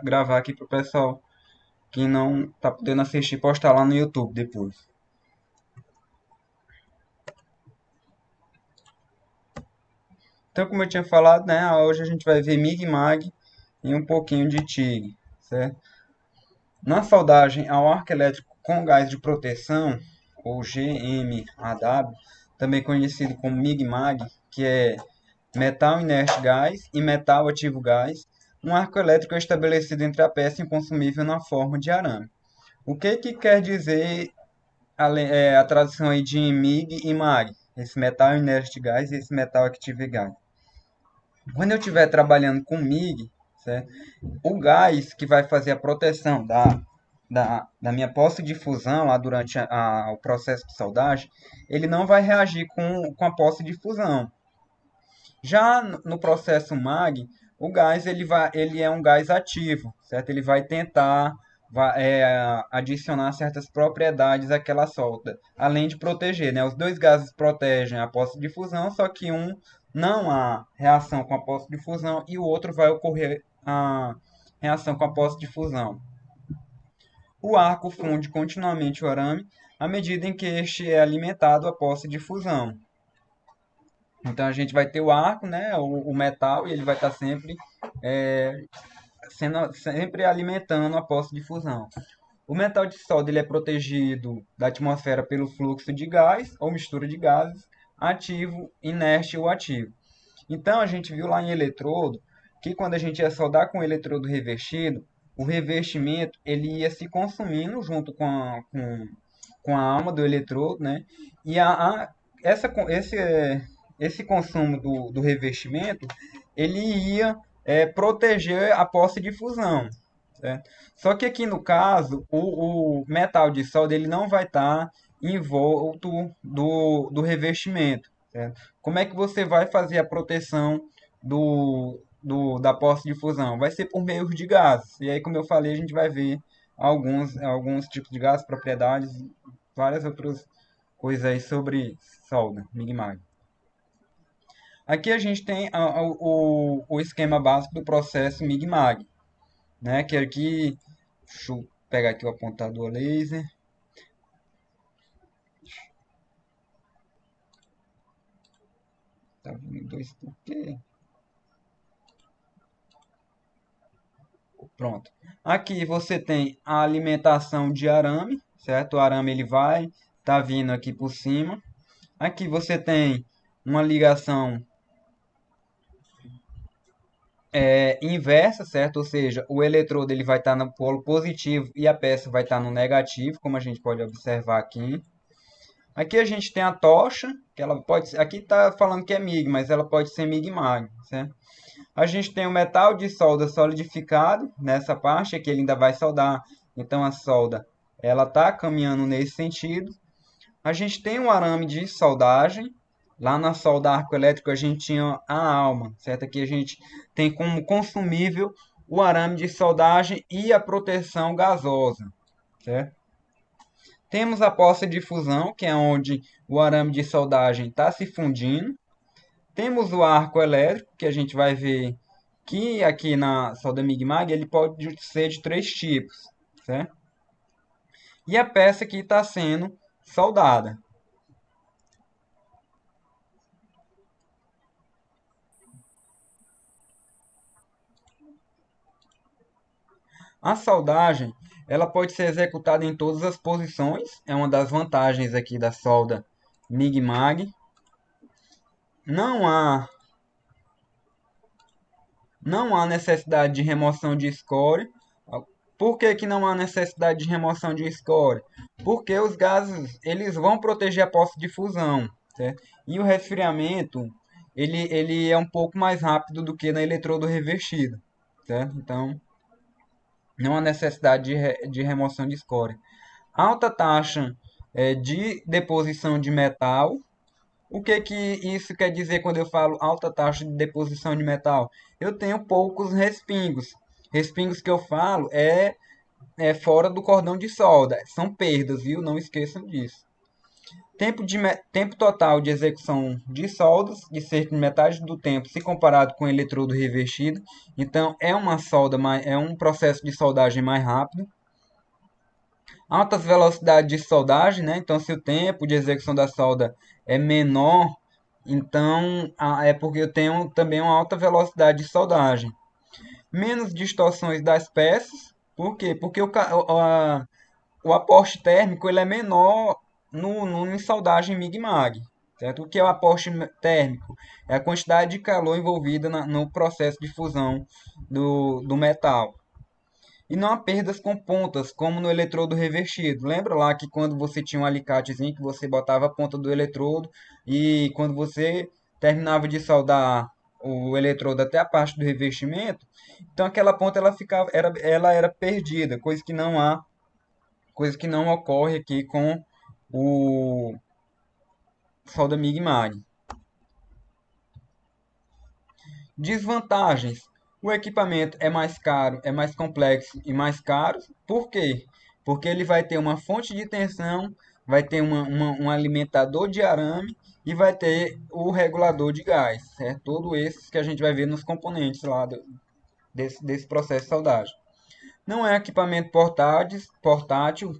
Gravar aqui pro pessoal que não tá podendo assistir, postar lá no YouTube depois. Então, como eu tinha falado, né, hoje a gente vai ver MIG e MAG e um pouquinho de TIG, certo? Na soldagem ao arco elétrico com gás de proteção, ou GMAW, também conhecido como MIG e MAG, que é metal inerte gás e metal ativo gás, um arco elétrico é estabelecido entre a peça inconsumível na forma de arame. O que quer dizer a tradução aí de MIG e MAG? Esse metal inerte gás e esse metal ativo gás. Quando eu estiver trabalhando com MIG, certo? O gás que vai fazer a proteção da minha poça de fusão lá durante o processo de soldagem, ele não vai reagir com a poça de fusão. Já no processo MAG, o gás ele é um gás ativo, certo? Ele vai tentar adicionar certas propriedades àquela solda, além de proteger, né? Os dois gases protegem a poça de fusão, só que um não há reação com a poça de fusão e o outro vai ocorrer a reação com a poça de fusão. O arco funde continuamente o arame à medida em que este é alimentado à poça de fusão. Então a gente vai ter o arco, né, o metal, e ele vai estar é, sempre alimentando a poça de fusão. O metal de solda ele é protegido da atmosfera pelo fluxo de gás ou mistura de gases, ativo, inerte ou ativo. Então a gente viu lá em eletrodo que quando a gente ia soldar com o eletrodo revestido, o revestimento ele ia se consumindo junto com a alma do eletrodo, né? E essa, esse consumo do revestimento ele ia proteger a poça de fusão. Certo? Só que aqui no caso, o metal de solda ele não vai estar envolto do revestimento. Certo? Como é que você vai fazer a proteção da poça de fusão? Vai ser por meio de gases. E aí, como eu falei, a gente vai ver alguns tipos de gases, propriedades, várias outras coisas aí sobre solda, MIG-MAG. Aqui a gente tem o esquema básico do processo MIG-MAG, né? Que aqui, deixa eu pegar aqui o apontador laser. Tá vendo dois por quê? Pronto. Aqui você tem a alimentação de arame, certo? O arame ele vai tá vindo aqui por cima. Aqui você tem uma ligação inversa, certo? Ou seja, o eletrodo ele vai estar no polo positivo e a peça vai estar no negativo, como a gente pode observar aqui. Aqui a gente tem a tocha, que ela pode ser, aqui está falando que é MIG, mas ela pode ser MIG-MAG, certo? A gente tem o metal de solda solidificado nessa parte, aqui ele ainda vai soldar, então a solda ela está caminhando nesse sentido. A gente tem um arame de soldagem, lá na solda arco elétrico a gente tinha a alma, certo? Aqui a gente tem como consumível o arame de soldagem e a proteção gasosa, certo? Temos a poça de fusão, que é onde o arame de soldagem está se fundindo. Temos o arco elétrico, que a gente vai ver que aqui na solda MIG-MAG ele pode ser de três tipos, certo? E a peça que está sendo soldada. A soldagem ela pode ser executada em todas as posições, é uma das vantagens aqui da solda MIG-MAG. Não há, não há necessidade de remoção de escória. Por que, que não há necessidade de remoção de escória? Porque os gases eles vão proteger a poça de fusão, certo? E o resfriamento ele é um pouco mais rápido do que na eletrodo revestido, certo? Então não há necessidade de remoção de escória. Alta taxa de deposição de metal. O que que isso quer dizer quando eu falo alta taxa de deposição de metal? Eu tenho poucos respingos. Respingos que eu falo é fora do cordão de solda. São perdas, viu? Não esqueçam disso. Tempo total de execução de soldas de cerca de metade do tempo se comparado com o eletrodo revestido. Então é um processo de soldagem mais rápido. Altas velocidades de soldagem, né? Então se o tempo de execução da solda é menor, então é porque eu tenho também uma alta velocidade de soldagem. Menos distorções das peças. Por quê? Porque o aporte térmico ele é menor em soldagem MIG-MAG. Certo? O que é o aporte térmico? É a quantidade de calor envolvida no processo de fusão do metal. E não há perdas com pontas, como no eletrodo revestido. Lembra lá que quando você tinha um alicatezinho que você botava a ponta do eletrodo e quando você terminava de soldar o eletrodo até a parte do revestimento, então aquela ponta ela era perdida, coisa que não ocorre aqui com o solda MIG-MAG. Desvantagens. O equipamento é mais caro, é mais complexo e mais caro. Por quê? Porque ele vai ter uma fonte de tensão, vai ter um alimentador de arame e vai ter o regulador de gás. Certo? Todos esses que a gente vai ver nos componentes lá desse processo de soldagem. Não é equipamento portátil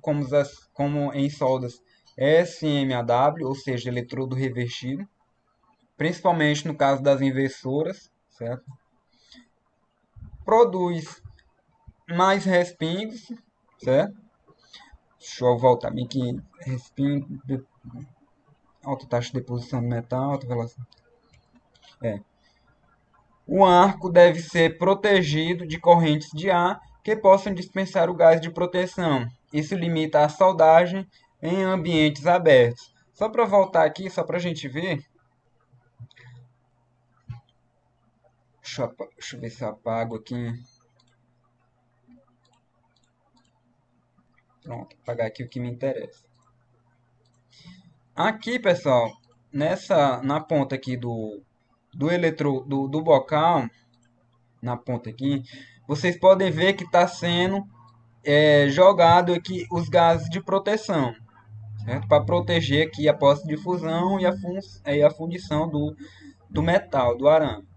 como em soldas SMAW, ou seja, eletrodo revestido, principalmente no caso das inversoras, certo? Produz mais respingos, certo? Deixa eu voltar bem aqui. Respingo, alta taxa de deposição do metal, alta velocidade. É. O arco deve ser protegido de correntes de ar que possam dispensar o gás de proteção. Isso limita a soldagem em ambientes abertos. Só para voltar aqui, só para a gente ver. Deixa eu ver se eu apago aqui. Pronto, apagar aqui o que me interessa. Aqui, pessoal, na ponta aqui do bocal, na ponta aqui, vocês podem ver que está sendo jogado aqui os gases de proteção, certo? Para proteger aqui a posse de fusão e a fundição do metal, do arame.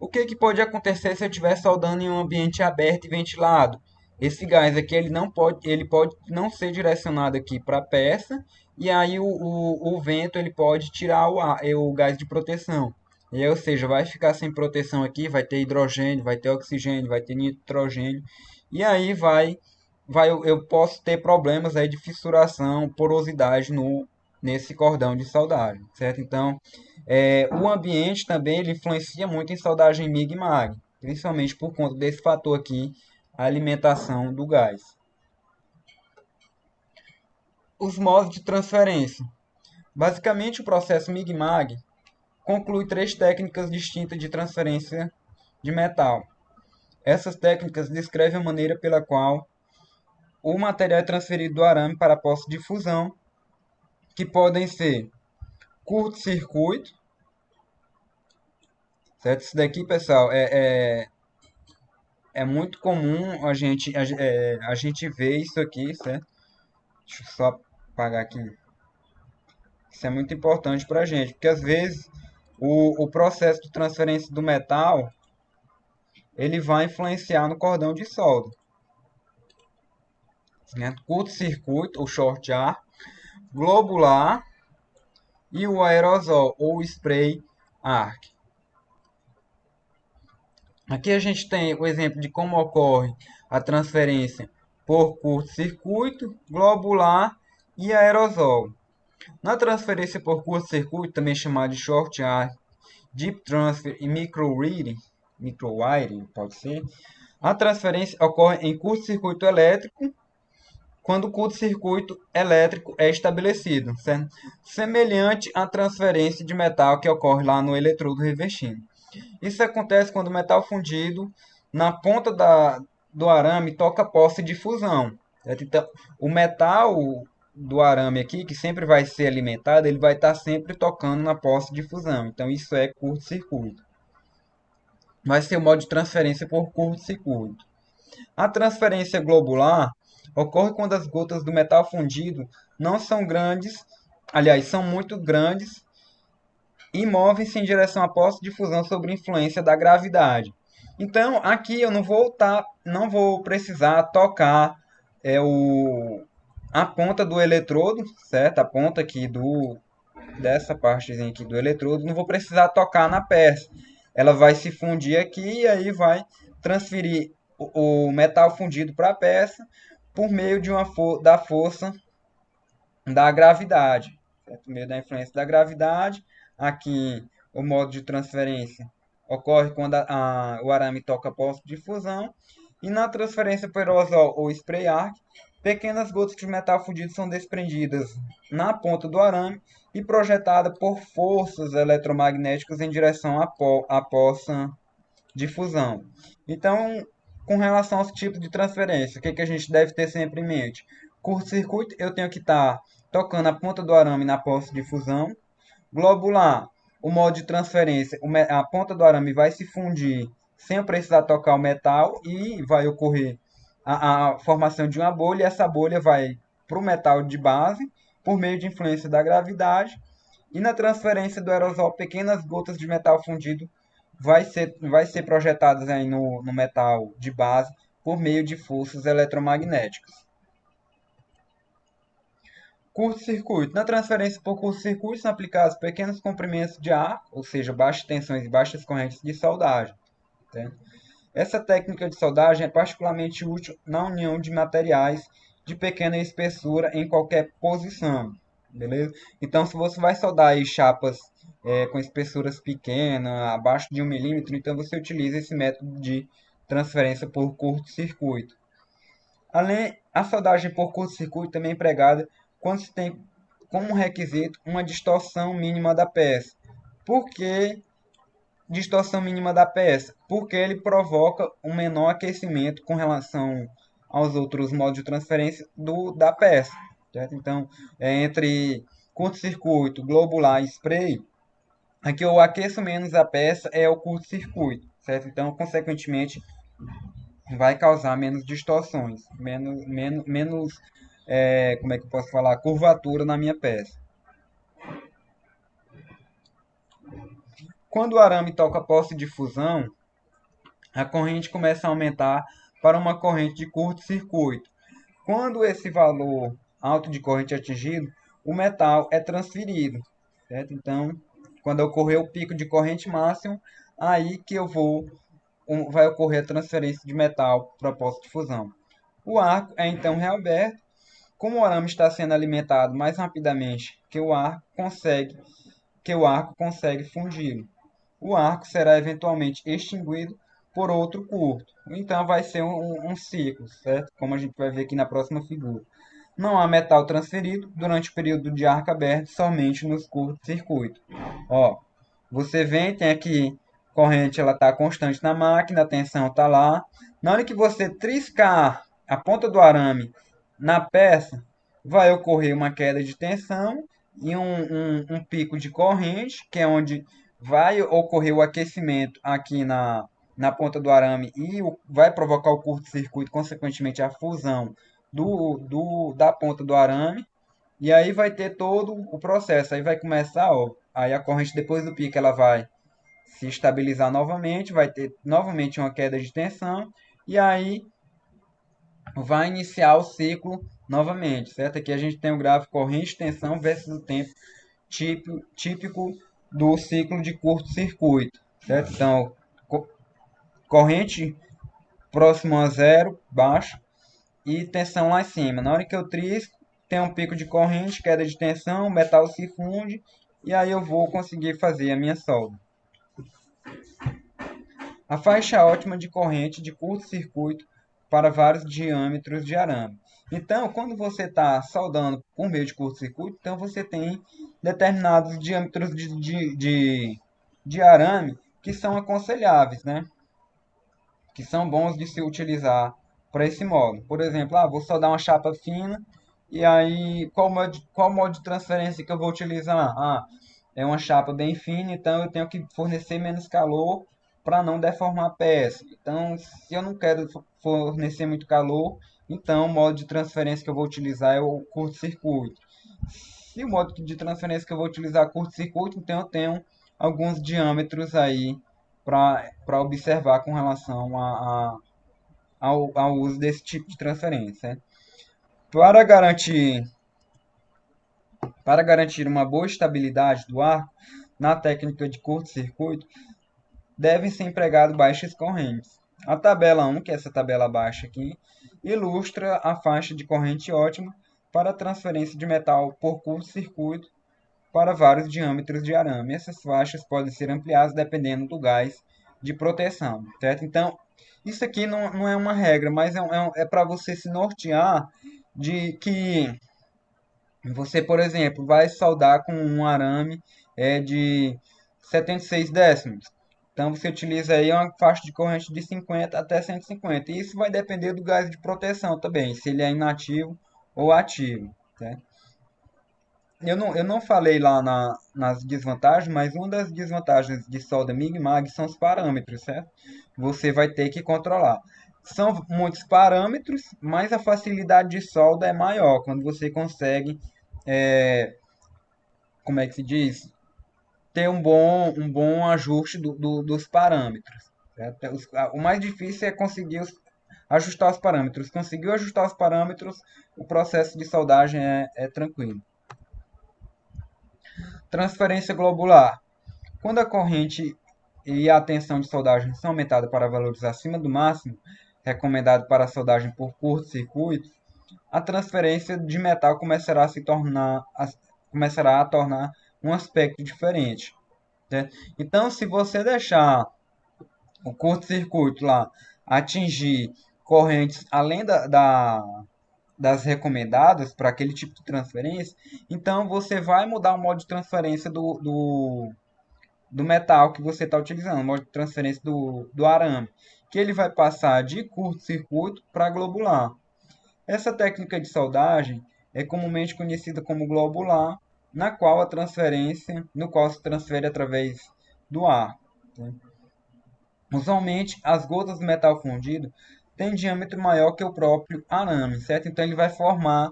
O que pode acontecer se eu estiver soldando em um ambiente aberto e ventilado? Esse gás aqui ele pode não ser direcionado aqui para a peça e aí o vento ele pode tirar o gás de proteção. E aí, ou seja, vai ficar sem proteção aqui, vai ter hidrogênio, vai ter oxigênio, vai ter nitrogênio e aí eu posso ter problemas aí de fissuração, porosidade nesse cordão de soldagem, certo? Então, o ambiente também ele influencia muito em soldagem MIG e MAG, principalmente por conta desse fator aqui, a alimentação do gás. Os modos de transferência. Basicamente, o processo MIG e MAG conclui três técnicas distintas de transferência de metal. Essas técnicas descrevem a maneira pela qual o material é transferido do arame para a poça de fusão, que podem ser curto-circuito, certo? Isso daqui, pessoal, é muito comum a gente ver isso aqui, certo? Deixa eu só apagar aqui. Isso é muito importante para a gente, porque às vezes o processo de transferência do metal ele vai influenciar no cordão de solda. Né? Curto-circuito, ou short arc, globular e o aerosol, ou spray arc. Aqui a gente tem o exemplo de como ocorre a transferência por curto-circuito, globular e aerosol. Na transferência por curto-circuito, também chamada de short arc, deep transfer e microwiring, pode ser, a transferência ocorre em curto-circuito elétrico quando o curto-circuito elétrico é estabelecido, certo? Semelhante à transferência de metal que ocorre lá no eletrodo revestido. Isso acontece quando o metal fundido na ponta do arame toca a posse de fusão. Certo? Então, o metal do arame aqui, que sempre vai ser alimentado, ele vai estar sempre tocando na posse de fusão. Então, isso é curto-circuito. Vai ser o modo de transferência por curto-circuito. A transferência globular ocorre quando as gotas do metal fundido não são grandes aliás, são muito grandes e movem-se em direção à poça de fusão sob influência da gravidade. Então, aqui eu não vou precisar tocar a ponta do eletrodo, certo? A ponta aqui dessa partezinha aqui do eletrodo, não vou precisar tocar na peça. Ela vai se fundir aqui e aí vai transferir o metal fundido para a peça por meio da força da gravidade, certo? Por meio da influência da gravidade. Aqui o modo de transferência ocorre quando o arame toca a poça de fusão. E na transferência por aerosol ou spray arc, pequenas gotas de metal fundido são desprendidas na ponta do arame e projetadas por forças eletromagnéticas em direção à poça de fusão. Então, com relação aos tipos de transferência, o que a gente deve ter sempre em mente? Curto-circuito, eu tenho que estar tocando a ponta do arame na poça de fusão. Globular, o modo de transferência, a ponta do arame vai se fundir sem eu precisar tocar o metal e vai ocorrer a formação de uma bolha, e essa bolha vai para o metal de base por meio de influência da gravidade. E na transferência do aerosol, pequenas gotas de metal fundido vai ser projetadas aí no metal de base por meio de forças eletromagnéticas. Curto-circuito. Na transferência por curto-circuito são aplicados pequenos comprimentos de ar, ou seja, baixas tensões e baixas correntes de soldagem. Tá? Essa técnica de soldagem é particularmente útil na união de materiais de pequena espessura em qualquer posição. Beleza? Então, se você vai soldar aí chapas com espessuras pequenas, abaixo de 1 milímetro, então você utiliza esse método de transferência por curto-circuito. Além, a soldagem por curto-circuito também é empregada quando se tem como requisito uma distorção mínima da peça. Por que distorção mínima da peça? Porque ele provoca um menor aquecimento com relação aos outros modos de transferência da peça. Certo? Então, entre curto-circuito, globular e spray, aqui eu aqueço menos a peça é o curto-circuito. Certo? Então, consequentemente, vai causar menos distorções, menos como é que eu posso falar, curvatura na minha peça. Quando o arame toca a posse de fusão, a corrente começa a aumentar para uma corrente de curto-circuito. Quando esse valor alto de corrente é atingido, o metal é transferido. Certo? Então, quando ocorrer o pico de corrente máximo, aí que vai ocorrer a transferência de metal para a posse de fusão. O arco é então reaberto. Como o arame está sendo alimentado mais rapidamente que o arco consegue fundi-lo. O arco será eventualmente extinguido por outro curto. Então vai ser um ciclo, certo? Como a gente vai ver aqui na próxima figura. Não há metal transferido durante o período de arco aberto, somente nos curtos-circuitos. Ó, você vem, tem aqui corrente, ela está constante na máquina, a tensão está lá. Na hora que você triscar a ponta do arame na peça, vai ocorrer uma queda de tensão e um pico de corrente, que é onde vai ocorrer o aquecimento aqui na ponta do arame e vai provocar o curto-circuito, consequentemente a fusão da ponta do arame. E aí vai ter todo o processo. Aí vai começar, ó, aí a corrente depois do pico ela vai se estabilizar novamente, vai ter novamente uma queda de tensão e aí vai iniciar o ciclo novamente, certo? Aqui a gente tem o gráfico corrente, tensão versus o tempo típico do ciclo de curto-circuito, certo? Então, corrente próximo a zero, baixo, e tensão lá em cima. Na hora que eu trisco, tem um pico de corrente, queda de tensão, o metal se funde, e aí eu vou conseguir fazer a minha solda. A faixa ótima de corrente de curto-circuito para vários diâmetros de arame. Então, quando você está soldando por meio de curto-circuito, então você tem determinados diâmetros de arame que são aconselháveis, né? Que são bons de se utilizar para esse modo. Por exemplo, vou soldar uma chapa fina, e aí qual modo de transferência que eu vou utilizar? É uma chapa bem fina, então eu tenho que fornecer menos calor para não deformar a peça. Então, se eu não quero fornecer muito calor, então o modo de transferência que eu vou utilizar é o curto-circuito. E o modo de transferência que eu vou utilizar é curto-circuito, então eu tenho alguns diâmetros aí para observar com relação ao uso desse tipo de transferência, né? Para garantir, para garantir uma boa estabilidade do arco, na técnica de curto-circuito, devem ser empregadas baixas correntes. A tabela 1, que é essa tabela baixa aqui, ilustra a faixa de corrente ótima para a transferência de metal por curto-circuito para vários diâmetros de arame. Essas faixas podem ser ampliadas dependendo do gás de proteção, certo? Então, isso aqui não é uma regra, mas é para você se nortear de que você, por exemplo, vai soldar com um arame de 76 décimos. Então você utiliza aí uma faixa de corrente de 50 até 150. E isso vai depender do gás de proteção também, se ele é inativo ou ativo, né? Eu não falei lá nas desvantagens, mas uma das desvantagens de solda MIG-MAG são os parâmetros, certo? Você vai ter que controlar. São muitos parâmetros, mas a facilidade de solda é maior quando você consegue, é, como é que se diz? Ter um bom ajuste dos parâmetros, certo? O mais difícil é conseguir ajustar os parâmetros. Conseguiu ajustar os parâmetros, o processo de soldagem é tranquilo. Transferência globular. Quando a corrente e a tensão de soldagem são aumentadas para valores acima do máximo recomendado para a soldagem por curto-circuito, a transferência de metal começará a tornar um aspecto diferente, né? Então, se você deixar o curto-circuito lá atingir correntes além das recomendadas para aquele tipo de transferência, então você vai mudar o modo de transferência do metal que você está utilizando, o modo de transferência do arame, que ele vai passar de curto-circuito para globular. Essa técnica de soldagem é comumente conhecida como globular, no qual se transfere através do ar, né? Usualmente, as gotas de metal fundido têm diâmetro maior que o próprio arame, certo? Então ele vai formar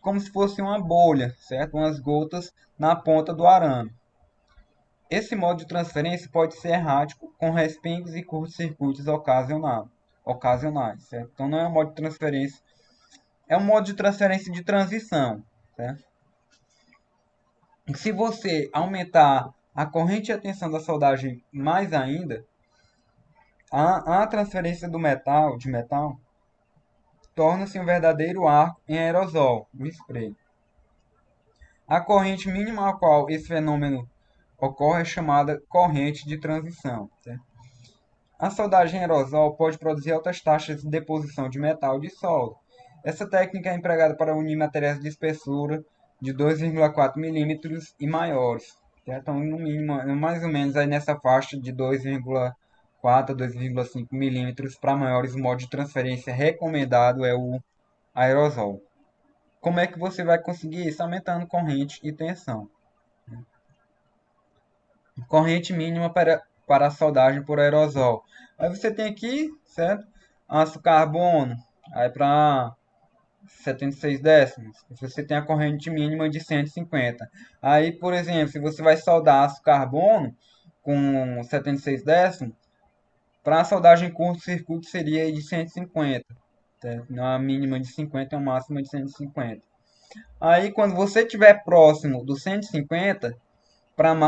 como se fosse uma bolha, certo? Umas gotas na ponta do arame. Esse modo de transferência pode ser errático, com respingos e curtos-circuitos ocasionais, certo? Então não é um modo de transferência, é um modo de transferência de transição, certo? Se você aumentar a corrente e a tensão da soldagem mais ainda, a transferência de metal, torna-se um verdadeiro arco em aerosol, um spray. A corrente mínima a qual esse fenômeno ocorre é chamada corrente de transição, certo? A soldagem aerosol pode produzir altas taxas de deposição de metal de solo. Essa técnica é empregada para unir materiais de espessura de 2,4 milímetros e maiores, certo? Então, no mínimo, mais ou menos aí nessa faixa de 2,4 a 2,5 milímetros para maiores, o modo de transferência recomendado é o aerosol. Como é que você vai conseguir isso? Aumentando corrente e tensão. Corrente mínima para a soldagem por aerosol. Aí você tem aqui, certo? Aço carbono, aí para 76 décimos. Você tem a corrente mínima de 150. Aí, por exemplo, se você vai soldar aço carbono com 76 décimos, para a soldagem curto-circuito seria de 150. Certo? Uma mínima de 50 e uma máxima de 150. Aí, quando você estiver próximo do 150,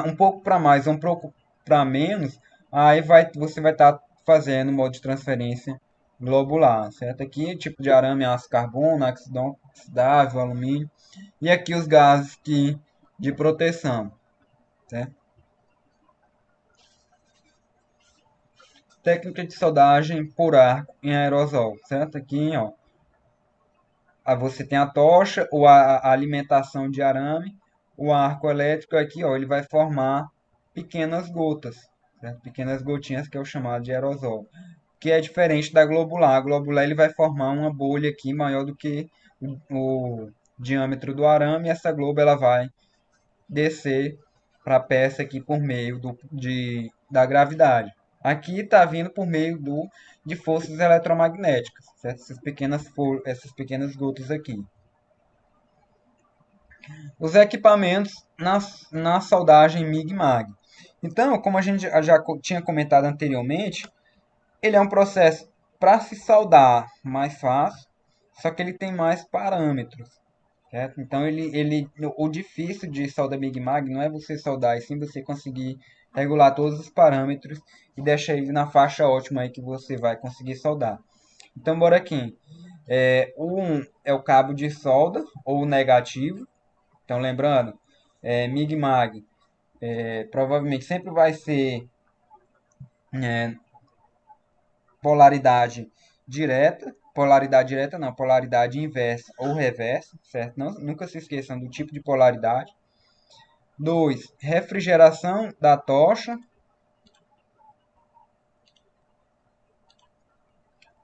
um pouco para mais ou um pouco para menos, aí você vai estar fazendo modo de transferência globular, certo? Aqui tipo de arame, aço carbono, ácido oxidável, alumínio, e aqui os gases de proteção, certo? Técnica de soldagem por arco em aerosol, certo? Aqui, ó, aí você tem a tocha ou a alimentação de arame, o arco elétrico aqui, ó, ele vai formar pequenas gotas, certo? Pequenas gotinhas que é o chamado de aerosol, que é diferente da globular. A globular ele vai formar uma bolha aqui maior do que o diâmetro do arame, e essa globo ela vai descer para a peça aqui por meio da gravidade. Aqui está vindo por meio de forças eletromagnéticas, certo? Essas pequenas gotas aqui. Os equipamentos na soldagem MIG-MAG. Então, como a gente já tinha comentado anteriormente, ele é um processo para se soldar mais fácil, só que ele tem mais parâmetros. Certo? Então, o difícil de soldar MIG-MAG não é você soldar, e sim você conseguir regular todos os parâmetros e deixar ele na faixa ótima aí que você vai conseguir soldar. Então, bora aqui. O 1 é o cabo de solda, ou negativo. Então, lembrando, MIG-MAG provavelmente sempre vai ser é, polaridade direta não, polaridade inversa ou reversa, certo? Não, nunca se esqueçam do tipo de polaridade. 2. Refrigeração da tocha.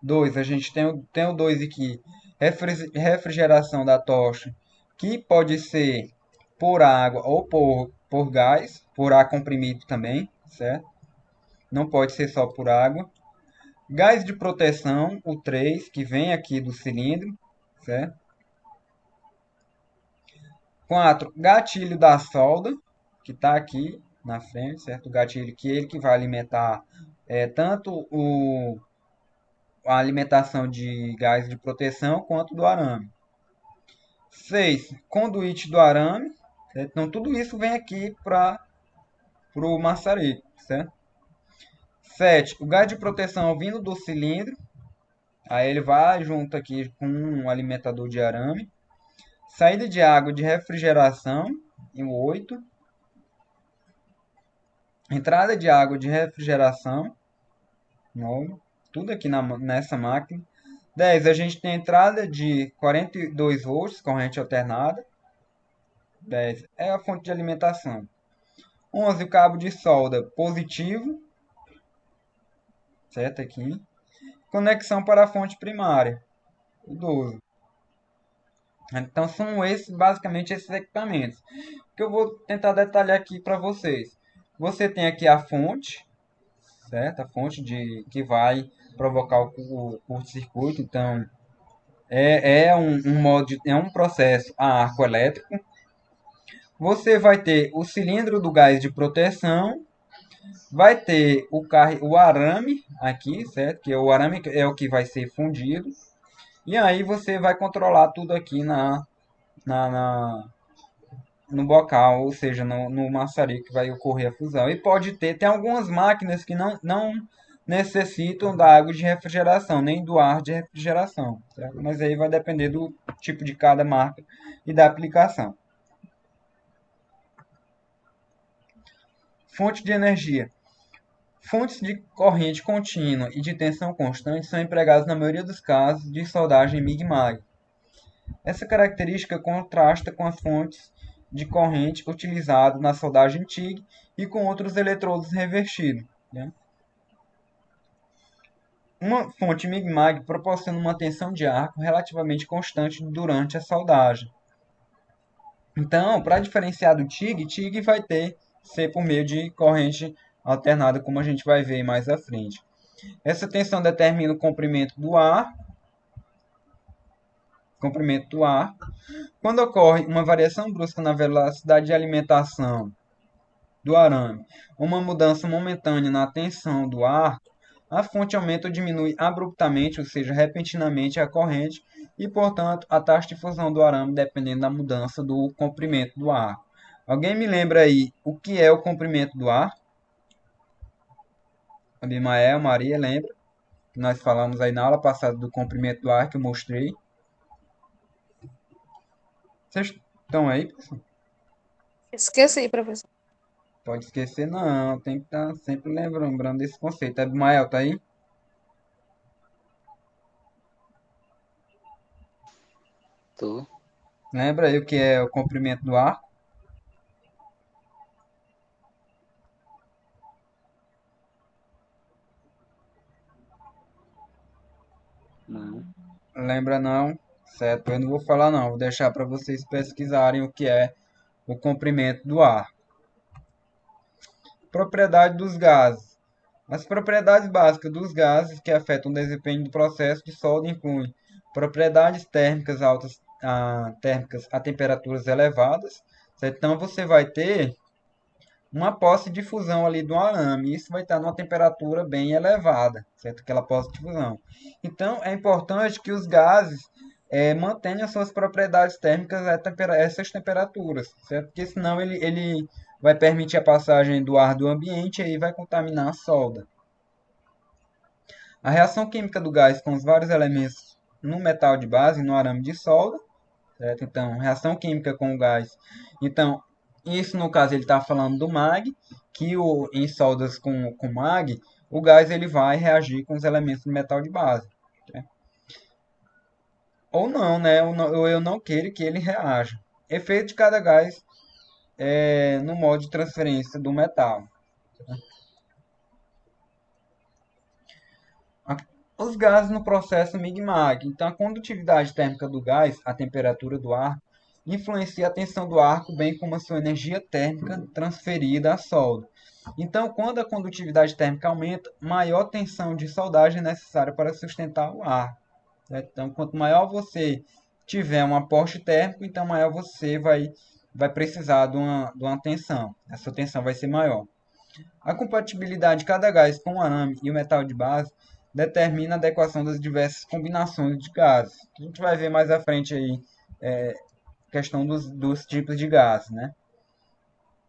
2. A gente tem o 2 aqui. Refrigeração da tocha, que pode ser por água ou por gás, por ar comprimido também, certo? Não pode ser só por água. Gás de proteção, o 3 que vem aqui do cilindro, certo? 4. Gatilho da solda, que está aqui na frente, certo? O gatilho que ele que vai alimentar tanto a alimentação de gás de proteção quanto do arame. 6. Conduíte do arame, certo? Então tudo isso vem aqui para o maçarico, certo? 7. O gás de proteção vindo do cilindro, aí ele vai junto aqui com um alimentador de arame. Saída de água de refrigeração, em 8. Entrada de água de refrigeração, 9. Tudo aqui nessa máquina. 10. A gente tem entrada de 42 volts, corrente alternada. 10. É a fonte de alimentação. 11. O cabo de solda positivo, certo aqui. Conexão para a fonte primária, o 12. Então são basicamente esses equipamentos que eu vou tentar detalhar aqui para vocês. Você tem aqui a fonte, certo? A fonte que vai provocar o curto-circuito. Então é um processo a arco elétrico. Você vai ter o cilindro do gás de proteção, vai ter o arame aqui, certo? Que o arame é o que vai ser fundido. E aí você vai controlar tudo aqui na, na- no bocal, ou seja, no maçarico que vai ocorrer a fusão. E tem algumas máquinas que não necessitam da água de refrigeração, nem do ar de refrigeração, certo? Mas aí vai depender do tipo de cada marca e da aplicação. Fonte de energia. Fontes de corrente contínua e de tensão constante são empregadas na maioria dos casos de soldagem MIG-MAG. Essa característica contrasta com as fontes de corrente utilizadas na soldagem TIG e com outros eletrodos revertidos, né? Uma fonte MIG-MAG proporciona uma tensão de arco relativamente constante durante a soldagem. Então, para diferenciar do TIG vai ser por meio de corrente alternada, como a gente vai ver mais à frente. Essa tensão determina o comprimento do ar. Quando ocorre uma variação brusca na velocidade de alimentação do arame, uma mudança momentânea na tensão do ar, a fonte aumenta ou diminui abruptamente, ou seja, repentinamente, a corrente e, portanto, a taxa de fusão do arame dependendo da mudança do comprimento do ar. Alguém me lembra aí o que é o comprimento do ar? Abimael, Maria, lembra? Que nós falamos aí na aula passada do comprimento do ar que eu mostrei. Vocês estão aí, pessoal? Esqueci, professor. Pode esquecer, não. Tem que estar sempre lembrando desse conceito. Abimael, tá aí? Tô. Lembra aí o que é o comprimento do ar? Não. Lembra não? Certo, eu não vou falar não. Vou deixar para vocês pesquisarem o que é o comprimento do ar. Propriedade dos gases. As propriedades básicas dos gases que afetam o desempenho do processo de solda incluem propriedades térmicas térmicas a temperaturas elevadas, certo? Então você vai ter uma posse de fusão ali do arame. Isso vai estar numa temperatura bem elevada, certo? Aquela posse de fusão. Então, é importante que os gases mantenham suas propriedades térmicas a essas temperaturas, certo? Porque senão ele vai permitir a passagem do ar do ambiente e aí vai contaminar a solda. A reação química do gás com os vários elementos no metal de base, no arame de solda, certo? Então, reação química com o gás. Então, isso no caso ele está falando do mag, que em soldas com mag, o gás ele vai reagir com os elementos do metal de base. Né? Ou não, né? Ou eu não queira que ele reaja. Efeito de cada gás no modo de transferência do metal. Os gases no processo Mig-Mag. Então, a condutividade térmica do gás, a temperatura do ar, influencia a tensão do arco, bem como a sua energia térmica transferida à solda. Então, quando a condutividade térmica aumenta, maior tensão de soldagem é necessária para sustentar o arco. Certo? Então, quanto maior você tiver um aporte térmico, então maior você vai precisar de uma tensão. A sua tensão vai ser maior. A compatibilidade de cada gás com o arame e o metal de base determina a adequação das diversas combinações de gases. A gente vai ver mais à frente aí questão dos tipos de gases, né?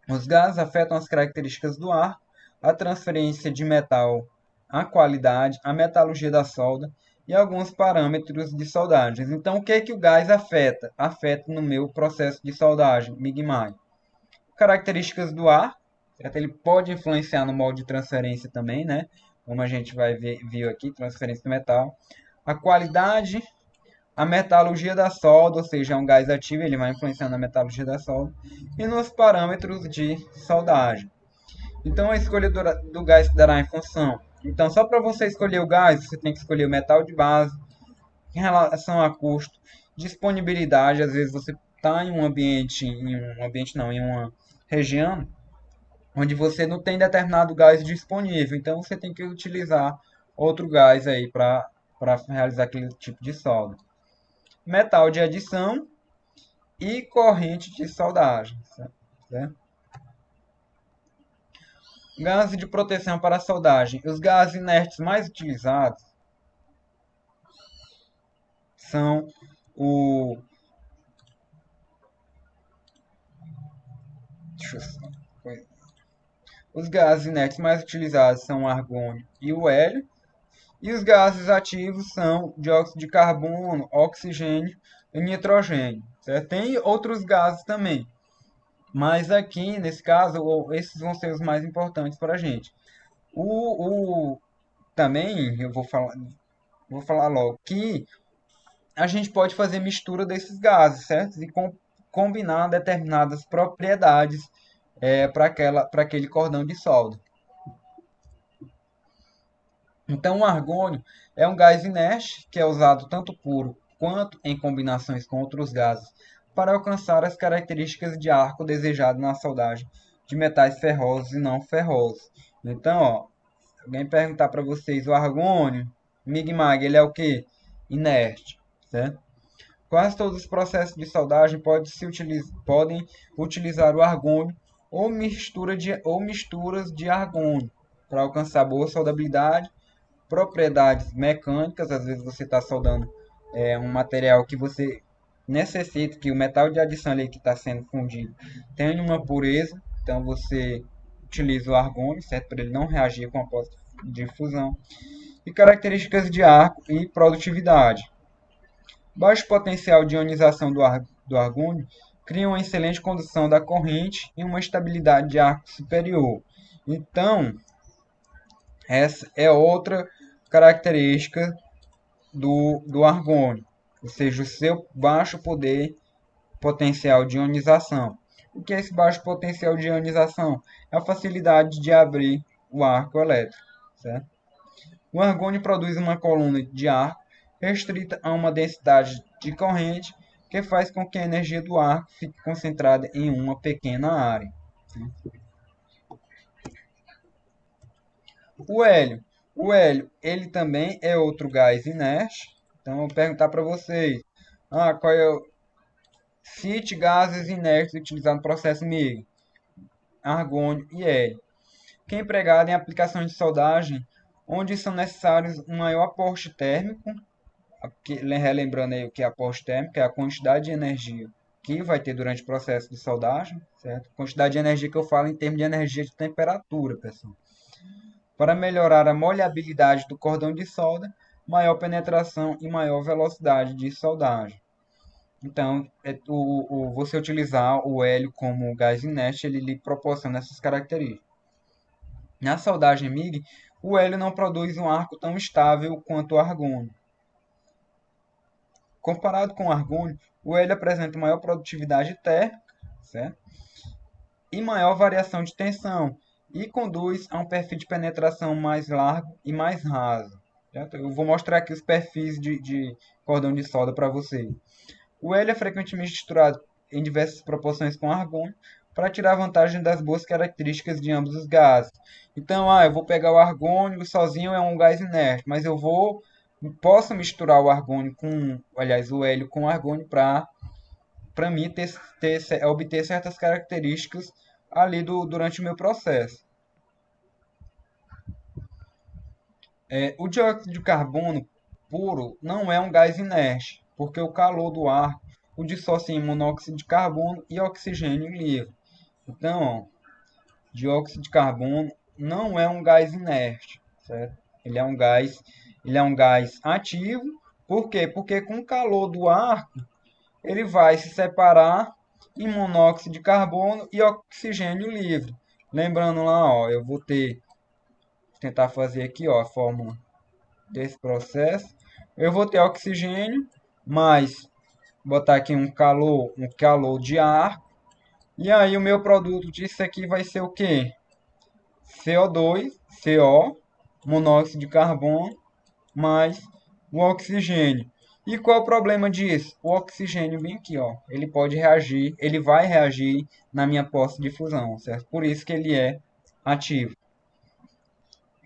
Os gases afetam as características do ar, a transferência de metal, a qualidade, a metalurgia da solda e alguns parâmetros de soldagens. Então, o que é que o gás afeta? Afeta no meu processo de soldagem, Mig-Mag. Características do ar, certo? Ele pode influenciar no modo de transferência também, né? Como a gente viu aqui, transferência do metal. A qualidade, a metalurgia da solda, ou seja, é um gás ativo, ele vai influenciar na metalurgia da solda. E nos parâmetros de soldagem. Então, a escolha do gás se dará em função. Então, só para você escolher o gás, você tem que escolher o metal de base, em relação a custo, disponibilidade. Às vezes você está em uma região onde você não tem determinado gás disponível, então você tem que utilizar outro gás aí para realizar aquele tipo de solda. Metal de adição e corrente de soldagem. Certo? Gases de proteção para a soldagem. Os gases inertes mais utilizados são o os gases inertes mais utilizados são o argônio e o hélio. E os gases ativos são dióxido de carbono, oxigênio e nitrogênio. Certo? Tem outros gases também. Mas aqui, nesse caso, esses vão ser os mais importantes para a gente. Também, eu vou falar logo, que a gente pode fazer mistura desses gases, certo? E combinar determinadas propriedades para aquele cordão de solda. Então, o argônio é um gás inerte que é usado tanto puro quanto em combinações com outros gases para alcançar as características de arco desejado na soldagem de metais ferrosos e não ferrosos. Então, ó, se alguém perguntar para vocês o argônio, Mig-Mag, ele é o que? Inerte, certo? Quase todos os processos de soldagem podem utilizar o argônio ou misturas de argônio para alcançar boa soldabilidade, propriedades mecânicas. Às vezes você está soldando um material que você necessita que o metal de adição ali que está sendo fundido tenha uma pureza, então você utiliza o argônio, certo? Para ele não reagir com a posse de fusão. E características de arco e produtividade. Baixo potencial de ionização do argônio cria uma excelente condução da corrente e uma estabilidade de arco superior. Então, essa é outra característica do argônio, ou seja, o seu baixo potencial de ionização. O que é esse baixo potencial de ionização? É a facilidade de abrir o arco elétrico. Certo? O argônio produz uma coluna de arco restrita a uma densidade de corrente que faz com que a energia do arco fique concentrada em uma pequena área. O hélio. O hélio, ele também é outro gás inerte. Então, eu vou perguntar para vocês, qual é Cite gases inertes utilizados no processo MIG, argônio e hélio, que é empregado em aplicações de soldagem onde são necessários um maior aporte térmico, relembrando aí o que é aporte térmico, é a quantidade de energia que vai ter durante o processo de soldagem, certo? Quantidade de energia que eu falo em termos de energia de temperatura, pessoal. Para melhorar a molhabilidade do cordão de solda, maior penetração e maior velocidade de soldagem. Então, você utilizar o hélio como gás inerte, ele lhe proporciona essas características. Na soldagem MIG, o hélio não produz um arco tão estável quanto o argônio. Comparado com o argônio, o hélio apresenta maior produtividade térmica, certo? E maior variação de tensão, e conduz a um perfil de penetração mais largo e mais raso. Certo? Eu vou mostrar aqui os perfis de cordão de solda para vocês. O hélio é frequentemente misturado em diversas proporções com argônio para tirar vantagem das boas características de ambos os gases. Então, eu vou pegar o argônio sozinho, é um gás inerte, mas posso misturar o argônio o hélio com o argônio para mim obter certas características ali durante o meu processo. O dióxido de carbono puro não é um gás inerte, porque o calor do ar o dissocia em monóxido de carbono e oxigênio livre. Então, dióxido de carbono não é um gás inerte, certo? Ele é um gás ativo. Por quê? Porque com o calor do ar, ele vai se separar em monóxido de carbono e oxigênio livre. Lembrando lá, eu vou tentar fazer aqui, a fórmula desse processo. Eu vou ter oxigênio mais botar aqui um calor de ar. E aí o meu produto disso aqui vai ser o quê? CO2, CO, monóxido de carbono, mais o oxigênio. E qual é o problema disso? O oxigênio bem aqui, ele pode reagir, ele vai reagir na minha poça de fusão, certo? Por isso que ele é ativo.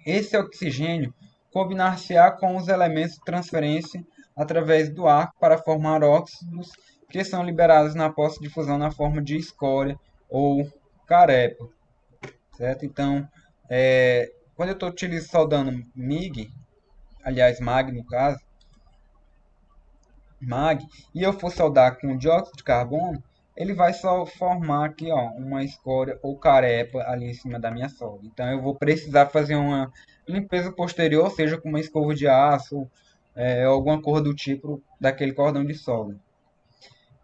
Esse oxigênio combinar-se-á com os elementos de transferência através do ar para formar óxidos que são liberados na poça de fusão na forma de escória ou carepa, certo? Então, quando eu estou soldando MIG, aliás MAG no caso, MAG, e eu for soldar com dióxido de carbono, ele vai só formar aqui, uma escória ou carepa ali em cima da minha solda. Então eu vou precisar fazer uma limpeza posterior, seja com uma escova de aço, alguma cor do tipo daquele cordão de solda.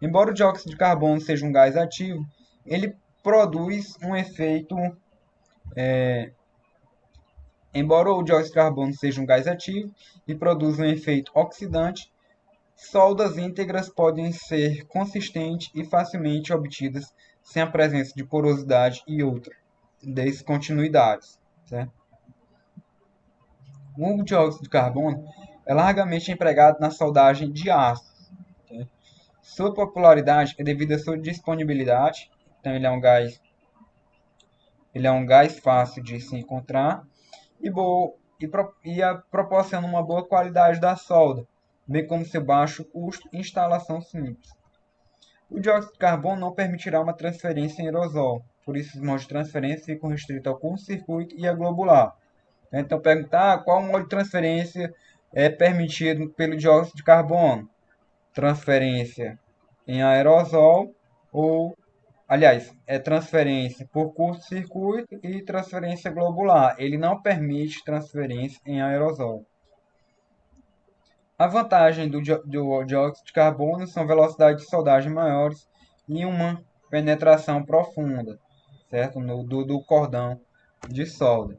Embora o dióxido de carbono seja um gás ativo, ele produz um efeito. Embora o dióxido de carbono seja um gás ativo e produza um efeito oxidante, soldas íntegras podem ser consistentes e facilmente obtidas sem a presença de porosidade e outras descontinuidades. Certo? O dióxido de carbono é largamente empregado na soldagem de aço. Certo? Sua popularidade é devido à sua disponibilidade, então ele é um gás fácil de se encontrar e proporciona uma boa qualidade da solda, bem como seu baixo custo e instalação simples. O dióxido de carbono não permitirá uma transferência em aerosol, por isso os modos de transferência ficam restritos ao curto-circuito e a globular. Então, perguntar qual modo de transferência é permitido pelo dióxido de carbono. Transferência em aerosol ou, aliás, é transferência por curto-circuito e transferência globular. Ele não permite transferência em aerosol. A vantagem do dióxido de carbono são velocidades de soldagem maiores e uma penetração profunda, certo? Do cordão de solda.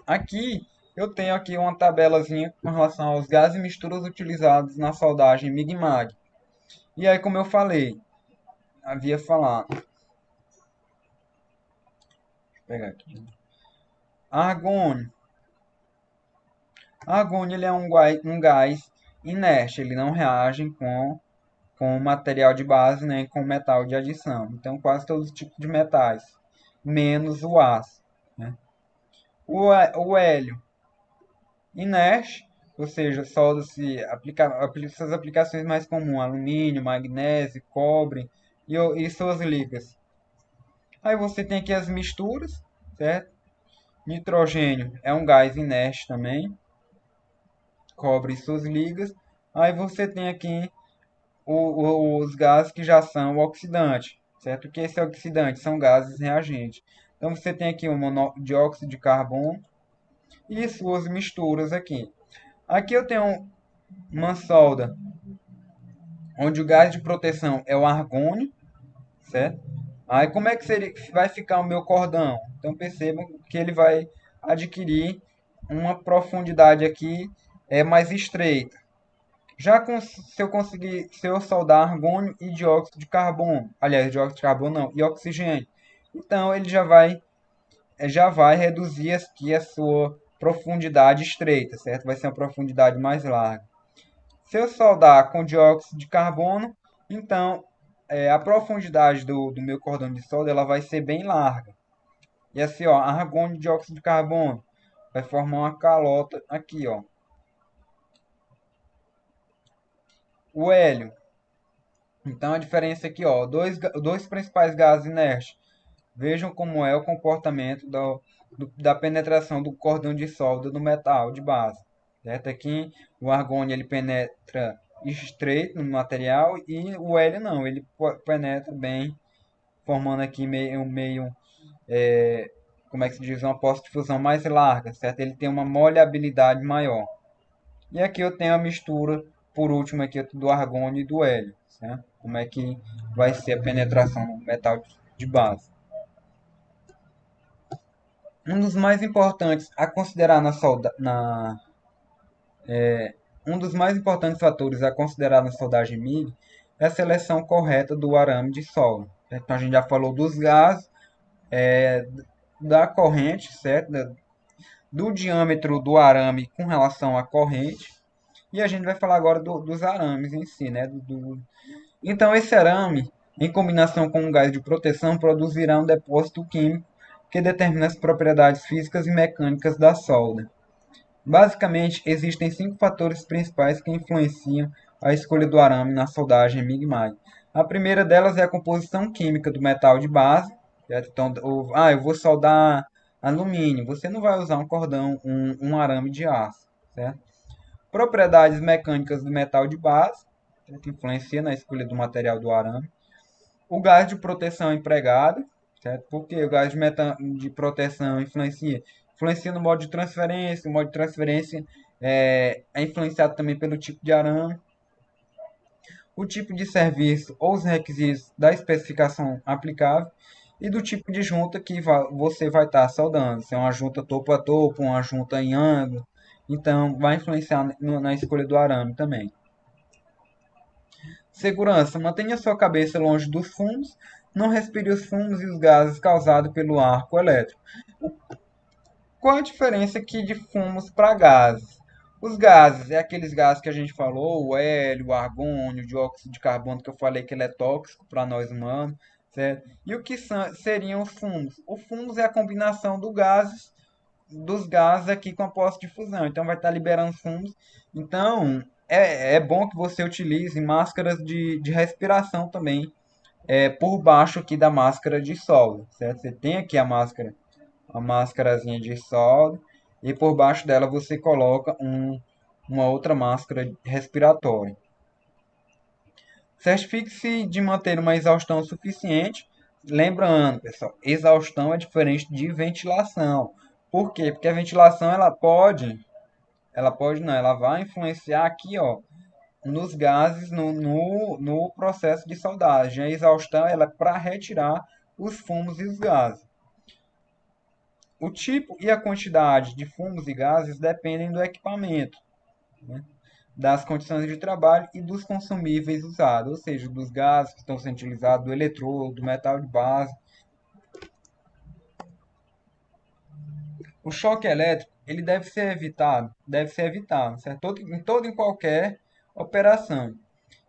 Aqui eu tenho aqui uma tabelazinha com relação aos gases e misturas utilizados na soldagem MIG-MAG. E aí, como eu havia falado. Deixa eu pegar aqui. Argônio. Argônio ele é um gás inerte, ele não reage com material de base nem com metal de adição. Então, quase todos os tipos de metais, menos o aço. Né? O hélio inerte, ou seja, solda-se essas aplicações mais comuns, alumínio, magnésio, cobre, e suas ligas. Aí você tem aqui as misturas, certo? Nitrogênio é um gás inerte também, cobre suas ligas. Aí você tem aqui os gases que já são oxidantes, certo? O que é esse oxidante? São gases reagentes. Então você tem aqui o dióxido de carbono e suas misturas aqui. Aqui eu tenho uma solda onde o gás de proteção é o argônio, certo? Aí como é que vai ficar o meu cordão? Então percebam que ele vai adquirir uma profundidade aqui mais estreita. Já se eu conseguir, se eu soldar argônio e dióxido de carbono, aliás, dióxido de carbono não, e oxigênio, então ele já vai reduzir aqui a sua profundidade estreita, certo? Vai ser uma profundidade mais larga. Se eu soldar com dióxido de carbono, então a profundidade do meu cordão de solda ela vai ser bem larga. E assim, ó, argônio e dióxido de carbono vai formar uma calota aqui, ó. O hélio. Então a diferença aqui, ó, dois principais gases inertes. Vejam como é o comportamento da penetração do cordão de solda do metal de base. Certo? Aqui o argônio ele penetra estreito no material e o hélio não, ele penetra bem, formando aqui como é que se diz, uma poça de fusão mais larga, certo? Ele tem uma molhabilidade maior. E aqui eu tenho a mistura, por último, aqui do argônio e do hélio, certo? Como é que vai ser a penetração no metal de base. Um dos mais importantes a considerar um dos mais importantes fatores a considerar na soldagem MIG é a seleção correta do arame de solda. Então a gente já falou dos gases, da corrente, certo? Do diâmetro do arame com relação à corrente. E a gente vai falar agora dos arames em si, né? Então esse arame, em combinação com um gás de proteção, produzirá um depósito químico que determina as propriedades físicas e mecânicas da solda. Basicamente, existem 5 fatores principais que influenciam a escolha do arame na soldagem MIG-MAG. A primeira delas é a composição química do metal de base. Certo? Então, eu vou soldar alumínio. Você não vai usar um cordão, um arame de aço. Certo? Propriedades mecânicas do metal de base, que influencia na escolha do material do arame. O gás de proteção empregado, certo? Porque o gás de proteção influencia no modo de transferência. O modo de transferência é influenciado também pelo tipo de arame, o tipo de serviço ou os requisitos da especificação aplicável e do tipo de junta que você vai estar soldando. Se é uma junta topo a topo, uma junta em ângulo. Então, vai influenciar na escolha do arame também. Segurança. Mantenha sua cabeça longe dos fumos. Não respire os fumos e os gases causados pelo arco elétrico. Qual a diferença aqui de fumos para gases? Os gases é aqueles gases que a gente falou, o hélio, o argônio, o dióxido de carbono, que eu falei que ele é tóxico para nós humanos, certo? E o que seriam os fumos? O fumos é a combinação dos gases aqui com a poça de fusão. Então vai estar liberando fumos. Então é bom que você utilize máscaras de respiração também por baixo aqui da máscara de solda, certo? Você tem aqui a máscarazinha de solda e por baixo dela você coloca uma outra máscara respiratória. Certifique-se de manter uma exaustão suficiente. Lembrando, pessoal, exaustão é diferente de ventilação. Por quê? Porque a ventilação ela pode não, ela vai influenciar aqui, ó, nos gases no processo de soldagem. A exaustão ela é para retirar os fumos e os gases. O tipo e a quantidade de fumos e gases dependem do equipamento, né? Das condições de trabalho e dos consumíveis usados, ou seja, dos gases que estão sendo utilizados, do eletrodo, do metal de base. O choque elétrico ele deve ser evitado, certo? Em toda e qualquer operação.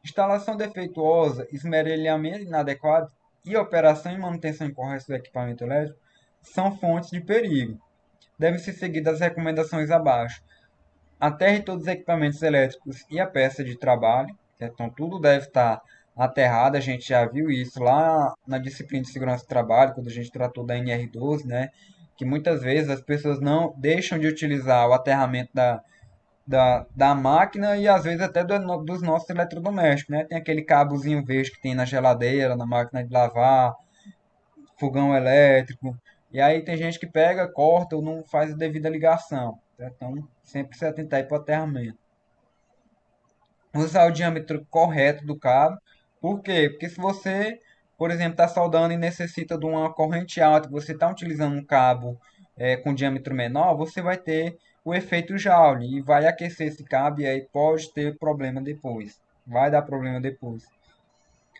Instalação defeituosa, esmerilhamento inadequado e operação e manutenção incorreta do equipamento elétrico são fontes de perigo. Devem ser seguidas as recomendações abaixo. Aterre todos os equipamentos elétricos e a peça de trabalho. Certo? Então, tudo deve estar aterrada, a gente já viu isso lá na disciplina de segurança do trabalho, quando a gente tratou da NR12, né? Que muitas vezes as pessoas não deixam de utilizar o aterramento da máquina e às vezes até dos nossos eletrodomésticos, né? Tem aquele cabozinho verde que tem na geladeira, na máquina de lavar, fogão elétrico. E aí tem gente que pega, corta ou não faz a devida ligação, tá? Então, sempre se atentar aí para o aterramento. Usar o diâmetro correto do cabo. Por quê? Porque se você, por exemplo, está soldando e necessita de uma corrente alta, você está utilizando um cabo com diâmetro menor, você vai ter o efeito Joule e vai aquecer esse cabo e aí pode ter problema depois. Vai dar problema depois.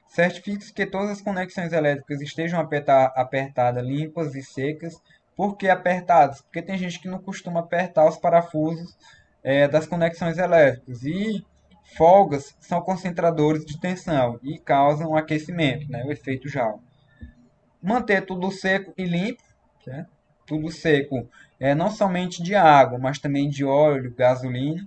Certifique-se que todas as conexões elétricas estejam apertadas, limpas e secas. Por que apertadas? Porque tem gente que não costuma apertar os parafusos das conexões elétricas. E folgas são concentradores de tensão e causam aquecimento, né? O efeito Joule. Manter tudo seco e limpo, certo? Tudo seco não somente de água, mas também de óleo, gasolina.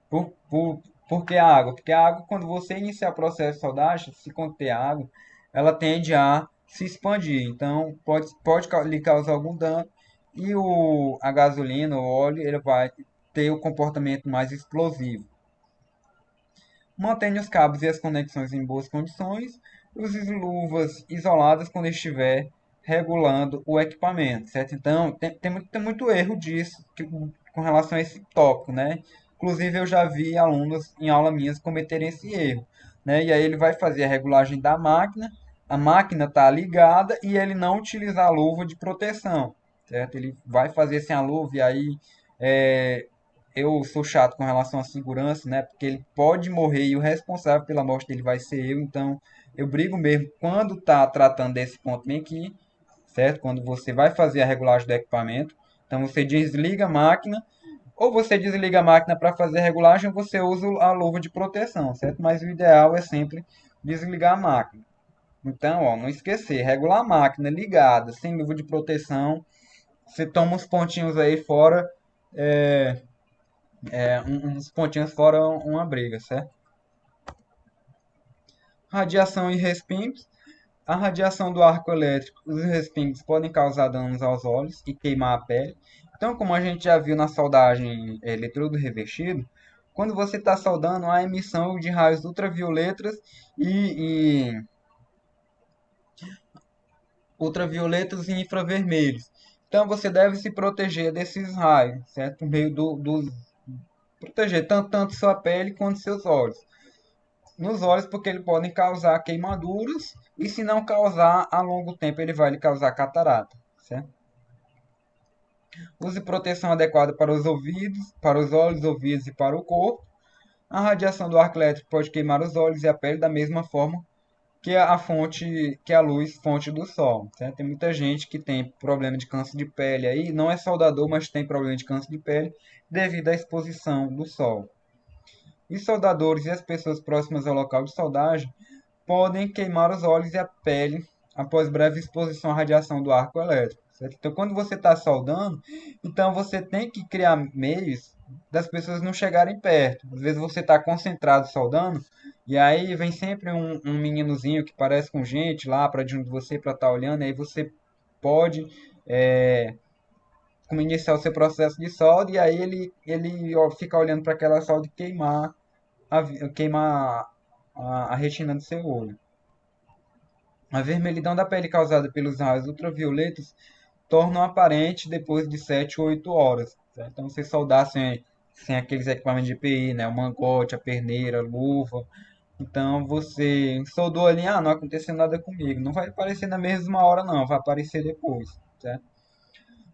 Por que a água? Porque a água, quando você iniciar o processo de soldagem, se conter água, ela tende a se expandir. Então, pode lhe causar algum dano. E a gasolina, o óleo, ele vai ter o comportamento mais explosivo. Mantenha os cabos e as conexões em boas condições. Use luvas isoladas quando estiver regulando o equipamento, certo? Então, tem muito erro disso com relação a esse tópico, né? Inclusive, eu já vi alunos em aula minhas cometerem esse erro, né? E aí ele vai fazer a regulagem da máquina, a máquina está ligada e ele não utilizar a luva de proteção, certo? Ele vai fazer sem a luva e aí é, eu sou chato com relação à segurança, né? Porque ele pode morrer e o responsável pela morte dele vai ser eu. Então, eu brigo mesmo quando tá tratando desse ponto bem aqui, certo? Quando você vai fazer a regulagem do equipamento. Então, você desliga a máquina, ou você desliga a máquina para fazer a regulagem, ou você usa a luva de proteção, certo? Mas o ideal é sempre desligar a máquina. Então, ó, não esquecer, regular a máquina ligada, sem luva de proteção. Você toma uns pontinhos aí fora, é, uns pontinhos fora uma briga, certo? Radiação e respingos. A radiação do arco elétrico, os respingos podem causar danos aos olhos e queimar a pele. Então, como a gente já viu na soldagem eletrodo revestido, quando você está soldando, há emissão de raios ultravioletas e ultravioletas e infravermelhos. Então, você deve se proteger desses raios, certo? Por meio proteger tanto sua pele quanto seus olhos. Nos olhos, porque ele podem causar queimaduras e se não causar a longo tempo ele vai lhe causar catarata, certo? Use proteção adequada para os ouvidos, para os olhos, ouvidos e para o corpo. A radiação do arco elétrico pode queimar os olhos e a pele da mesma forma que a luz fonte do sol, certo? Tem muita gente que tem problema de câncer de pele aí, não é soldador, mas tem problema de câncer de pele devido à exposição do sol. Os soldadores e as pessoas próximas ao local de soldagem podem queimar os olhos e a pele após breve exposição à radiação do arco elétrico, certo? Então, quando você está soldando, então você tem que criar meios das pessoas não chegarem perto. Às vezes você está concentrado soldando e aí vem sempre um meninozinho que parece com gente lá para junto de você para estar olhando, e aí você pode como iniciar o seu processo de solda e aí ele fica olhando para aquela solda e queimar a retina do seu olho. A vermelhidão da pele causada pelos raios ultravioletas torna aparente depois de 7 ou 8 horas, certo? Então, você soldar sem aqueles equipamentos de EPI, né? O mangote, a perneira, a luva. Então, você soldou ali, não aconteceu nada comigo. Não vai aparecer na mesma hora, não. Vai aparecer depois, certo?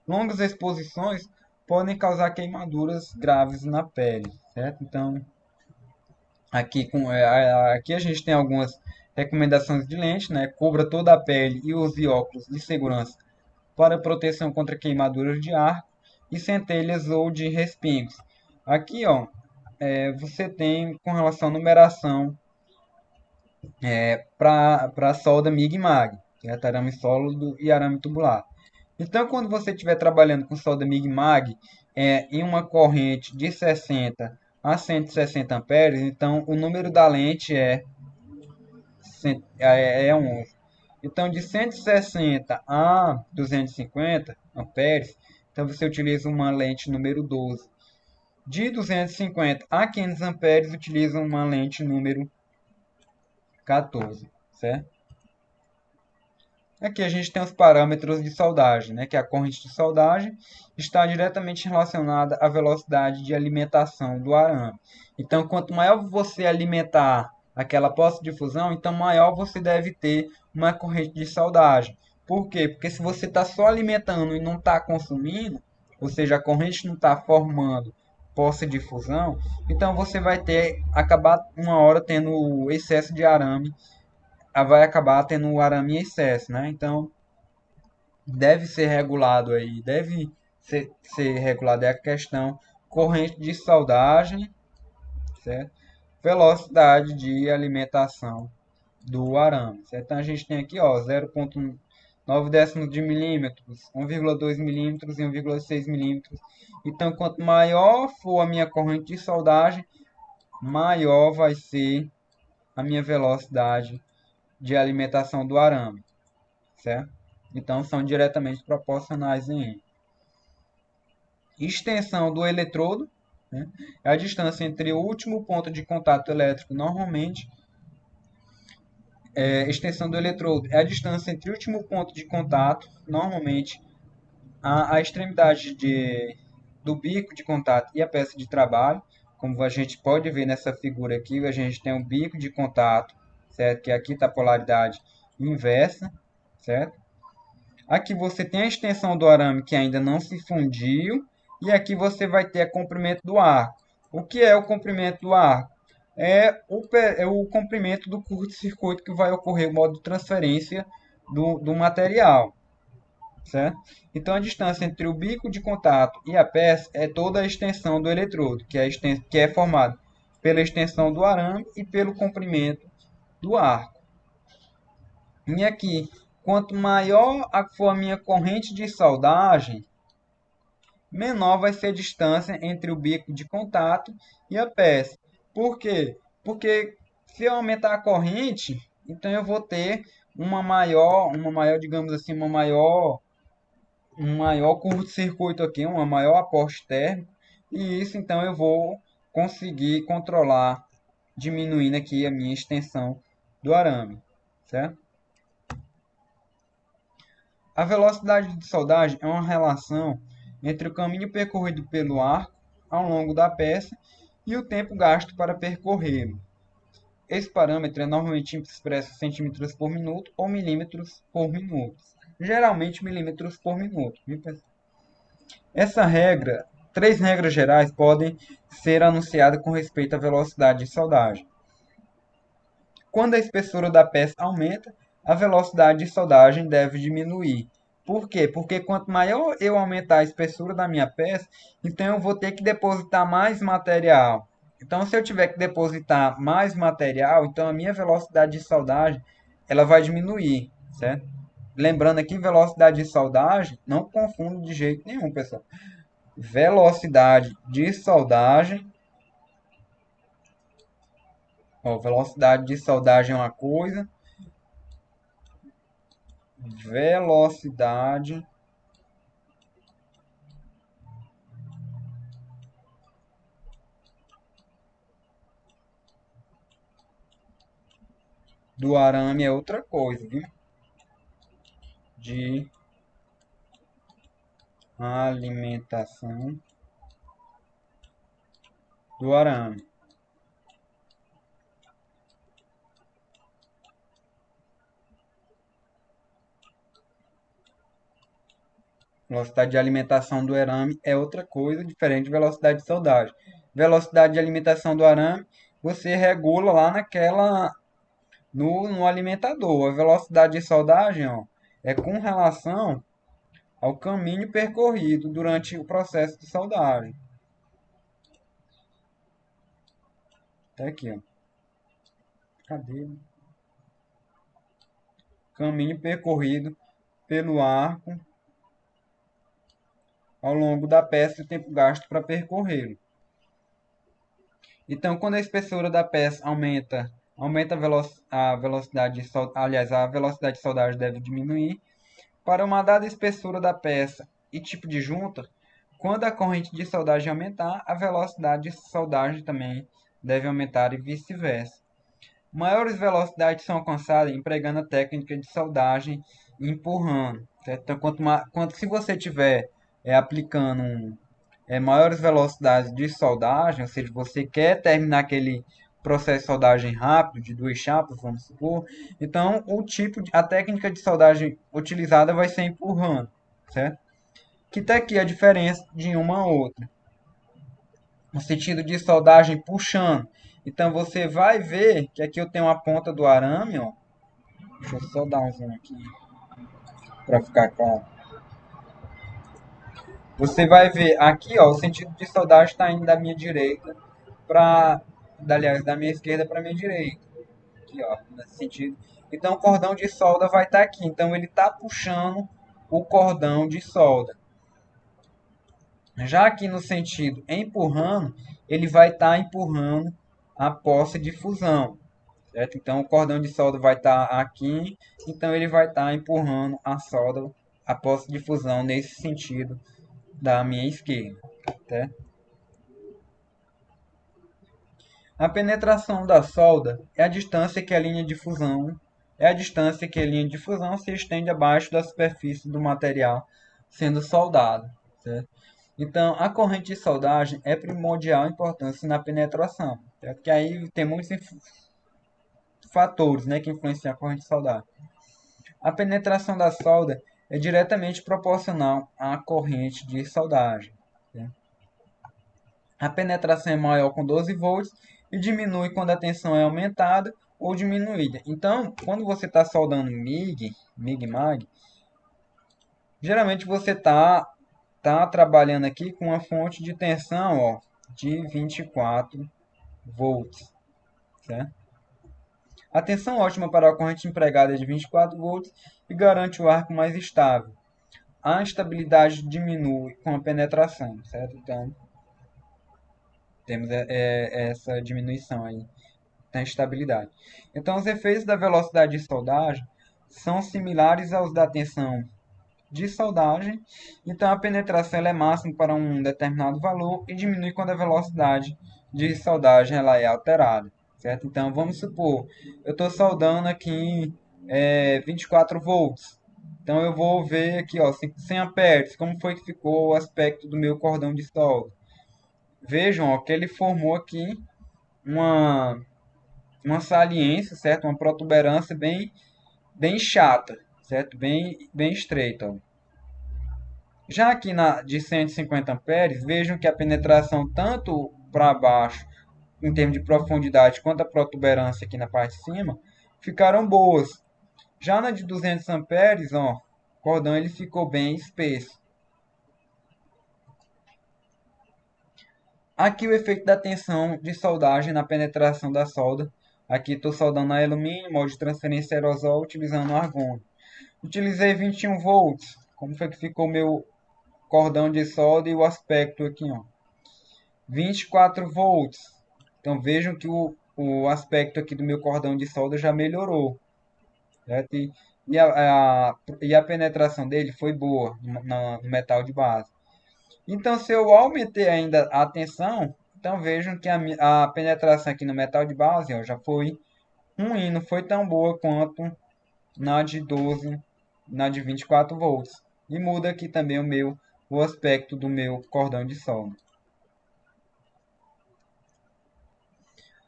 Longas exposições podem causar queimaduras graves na pele, certo? Então, aqui a gente tem algumas recomendações de lente, né? Cubra toda a pele e use óculos de segurança para proteção contra queimaduras de ar e centelhas ou de respingos. Aqui, ó, você tem com relação à numeração para solda MIG e MAG, certo? Arame sólido e arame tubular. Então, quando você estiver trabalhando com solda MIG e MAG em uma corrente de 60 a 160 amperes, então o número da lente é é 11. Então, de 160 a 250 amperes, então você utiliza uma lente número 12. De 250 a 500 amperes, utiliza uma lente número 14, certo? Aqui a gente tem os parâmetros de soldagem, né? Que a corrente de soldagem está diretamente relacionada à velocidade de alimentação do arame. Então, quanto maior você alimentar aquela poça de fusão, então maior você deve ter uma corrente de soldagem. Por quê? Porque se você está só alimentando e não está consumindo, ou seja, a corrente não está formando poça de fusão, então você vai acabar uma hora tendo excesso de arame, vai acabar tendo o arame em excesso, né? Então, deve ser regulado aí, deve ser regulado a questão corrente de soldagem, certo? Velocidade de alimentação do arame, certo? Então, a gente tem aqui, ó, 0,9 décimos de milímetros, 1,2 milímetros e 1,6 milímetros. Então, quanto maior for a minha corrente de soldagem, maior vai ser a minha velocidade de alimentação do arame, certo? Então, são diretamente proporcionais em extensão do eletrodo, né? É a distância entre o último ponto de contato elétrico, normalmente, extensão do eletrodo é a distância entre o último ponto de contato, normalmente, a extremidade do bico de contato e a peça de trabalho. Como a gente pode ver nessa figura aqui, a gente tem um bico de contato, certo? Que aqui está a polaridade inversa, certo? Aqui você tem a extensão do arame que ainda não se fundiu. E aqui você vai ter o comprimento do arco. O que é o comprimento do arco? É o comprimento do curto-circuito que vai ocorrer o modo de transferência do material, certo? Então, a distância entre o bico de contato e a peça é toda a extensão do eletrodo, que é formado pela extensão do arame e pelo comprimento do arco. E aqui, quanto maior for a minha corrente de soldagem, menor vai ser a distância entre o bico de contato e a peça. Por quê? Porque se eu aumentar a corrente, então eu vou ter digamos assim, um maior curto-circuito aqui, um maior aporte térmico, e isso então eu vou conseguir controlar, diminuindo aqui a minha extensão do arame, certo? A velocidade de soldagem é uma relação entre o caminho percorrido pelo arco ao longo da peça e o tempo gasto para percorrê-lo. Esse parâmetro é normalmente expresso em centímetros por minuto ou milímetros por minuto. Geralmente milímetros por minuto. Três regras gerais podem ser anunciadas com respeito à velocidade de soldagem. Quando a espessura da peça aumenta, a velocidade de soldagem deve diminuir. Por quê? Porque quanto maior eu aumentar a espessura da minha peça, então eu vou ter que depositar mais material. Então, se eu tiver que depositar mais material, então a minha velocidade de soldagem ela vai diminuir, certo? Lembrando aqui, velocidade de soldagem, não confundo de jeito nenhum, pessoal. Velocidade de soldagem. Ó, velocidade de soldagem é uma coisa. Velocidade do arame é outra coisa, viu? De alimentação do arame. Velocidade de alimentação do arame é outra coisa, diferente de velocidade de soldagem. Velocidade de alimentação do arame, você regula lá no alimentador. A velocidade de soldagem, ó, é com relação ao caminho percorrido durante o processo de soldagem. Tá aqui, ó. Cadê? Caminho percorrido pelo arco ao longo da peça e o tempo gasto para percorrê-lo. Então, quando a espessura da peça aumenta aumenta a velocidade de aliás, a velocidade de soldagem deve diminuir. Para uma dada espessura da peça e tipo de junta, quando a corrente de soldagem aumentar, a velocidade de soldagem também deve aumentar e vice-versa. Maiores velocidades são alcançadas empregando a técnica de soldagem e empurrando. Certo? Então, se você estiver aplicando maiores velocidades de soldagem, ou seja, você quer terminar aquele processo de soldagem rápido, de duas chapas, vamos supor, então a técnica de soldagem utilizada vai ser empurrando, certo? Que está aqui a diferença de uma a outra. No sentido de soldagem puxando. Então você vai ver que aqui eu tenho a ponta do arame, ó. Deixa eu só dar um zoom aqui para ficar claro. Você vai ver aqui, ó, o sentido de soldagem está indo da minha direita para, aliás, da minha esquerda para minha direita. Aqui, ó, nesse sentido. Então o cordão de solda vai estar aqui. Então ele está puxando o cordão de solda. Já aqui no sentido empurrando, ele vai estar empurrando a poça de fusão. Certo? Então o cordão de solda vai estar aqui, então ele vai estar empurrando a solda, a poça de fusão nesse sentido da minha esquerda. Certo? A penetração da solda é a distância que a linha de fusão se estende abaixo da superfície do material sendo soldado. Certo? Então, a corrente de soldagem é primordial importância na penetração. Certo? Que aí tem muitos fatores, né, que influenciam a corrente de soldagem. A penetração da solda é diretamente proporcional à corrente de soldagem. Né? A penetração é maior com 12 volts e diminui quando a tensão é aumentada ou diminuída. Então, quando você está soldando MIG-MAG, geralmente você tá trabalhando aqui com uma fonte de tensão, ó, de 24 volts. Certo? A tensão ótima para a corrente empregada é de 24 volts e garante o arco mais estável. A instabilidade diminui com a penetração, certo? Então, temos essa diminuição aí da instabilidade. Então, os efeitos da velocidade de soldagem são similares aos da tensão de soldagem. Então, a penetração ela é máxima para um determinado valor e diminui quando a velocidade de soldagem ela é alterada. Certo? Então, vamos supor, eu estou soldando aqui 24 volts. Então, eu vou ver aqui, ó, 100 amperes, como foi que ficou o aspecto do meu cordão de solda. Vejam, ó, que ele formou aqui uma, uma saliência, certo? Uma protuberância bem chata, certo? Bem estreita, ó. Já aqui de 150 amperes, vejam que a penetração tanto para baixo, em termos de profundidade, quanto a protuberância aqui na parte de cima, ficaram boas. Já na de 200 amperes, ó, o cordão ele ficou bem espesso. Aqui o efeito da tensão de soldagem na penetração da solda. Aqui estou soldando a alumínio, modo de transferência aerosol, utilizando argônio. Utilizei 21 volts. Como foi que ficou meu cordão de solda e o aspecto aqui, ó. 24 volts. Então vejam que o aspecto aqui do meu cordão de solda já melhorou. Certo? E a penetração dele foi boa no metal de base. Então, se eu aumentei ainda a tensão, então vejam que a penetração aqui no metal de base ó, já foi ruim, não foi tão boa quanto na de 12, na de 24 volts. E muda aqui também o aspecto do meu cordão de solda.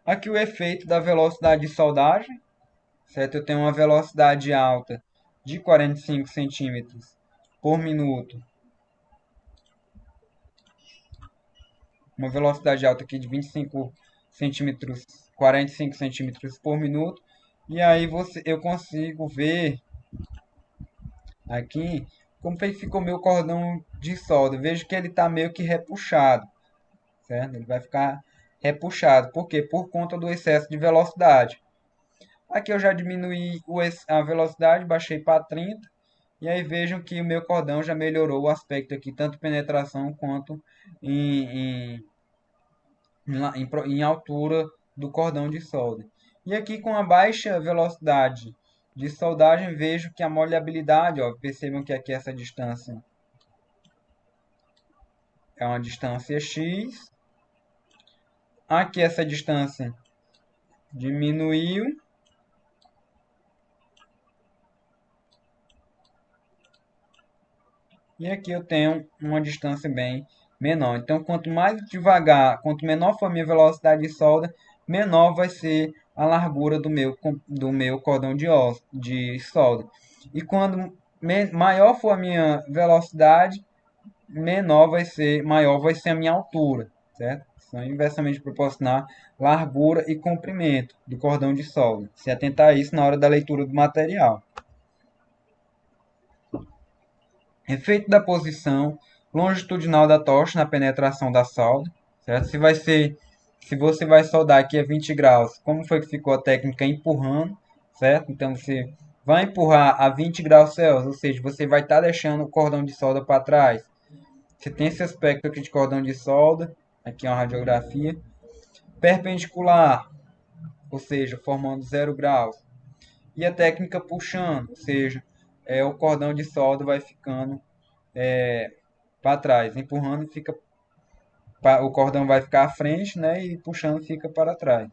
Aqui o efeito da velocidade de soldagem, certo? Eu tenho uma velocidade alta de 45 centímetros por minuto. Uma velocidade alta aqui de 25 centímetros, 45 centímetros por minuto. E aí eu consigo ver aqui como ficou meu cordão de solda. Vejo que ele está meio que repuxado, certo? Ele vai ficar repuxado. Por quê? Por conta do excesso de velocidade. Aqui eu já diminuí a velocidade, baixei para 30. E aí vejam que o meu cordão já melhorou o aspecto aqui, tanto penetração quanto em altura do cordão de solda. E aqui com a baixa velocidade de soldagem, vejo que a molhabilidade, ó, percebam que aqui essa distância é uma distância x. Aqui essa distância diminuiu. E aqui eu tenho uma distância bem menor. Então, quanto mais devagar, quanto menor for a minha velocidade de solda, menor vai ser a largura do meu cordão de solda. E quando maior for a minha velocidade, maior vai ser a minha altura, certo? São inversamente proporcionais largura e comprimento do cordão de solda. Se atentar a isso na hora da leitura do material. Efeito da posição longitudinal da tocha na penetração da solda, certo? Se você vai soldar aqui a 20 graus, como foi que ficou a técnica empurrando, certo? Então você vai empurrar a 20 graus Celsius, ou seja, você vai estar deixando o cordão de solda para trás. Você tem esse aspecto aqui de cordão de solda, aqui é uma radiografia, perpendicular, ou seja, formando 0 graus. E a técnica puxando, ou seja, o cordão de solda vai ficando para trás, empurrando fica o cordão vai ficar à frente, né, e puxando fica para trás.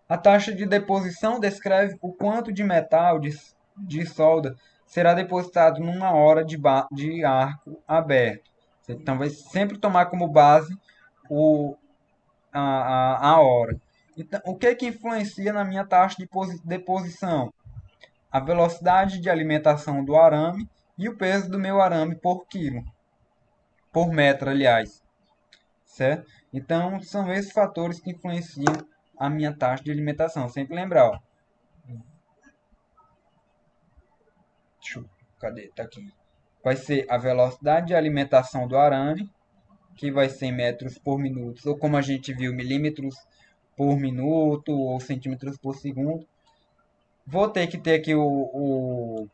A taxa de deposição descreve o quanto de metal de solda será depositado numa hora de arco aberto. Então vai sempre tomar como base a hora. Então, o que influencia na minha taxa de deposição? A velocidade de alimentação do arame e o peso do meu arame por quilo. Por metro, aliás. Certo? Então, são esses fatores que influenciam a minha taxa de alimentação. Sempre lembrar, ó. Cadê? Tá aqui. Vai ser a velocidade de alimentação do arame, que vai ser em metros por minuto, ou como a gente viu, milímetros por minuto, ou centímetros por segundo. Vou ter que ter aqui o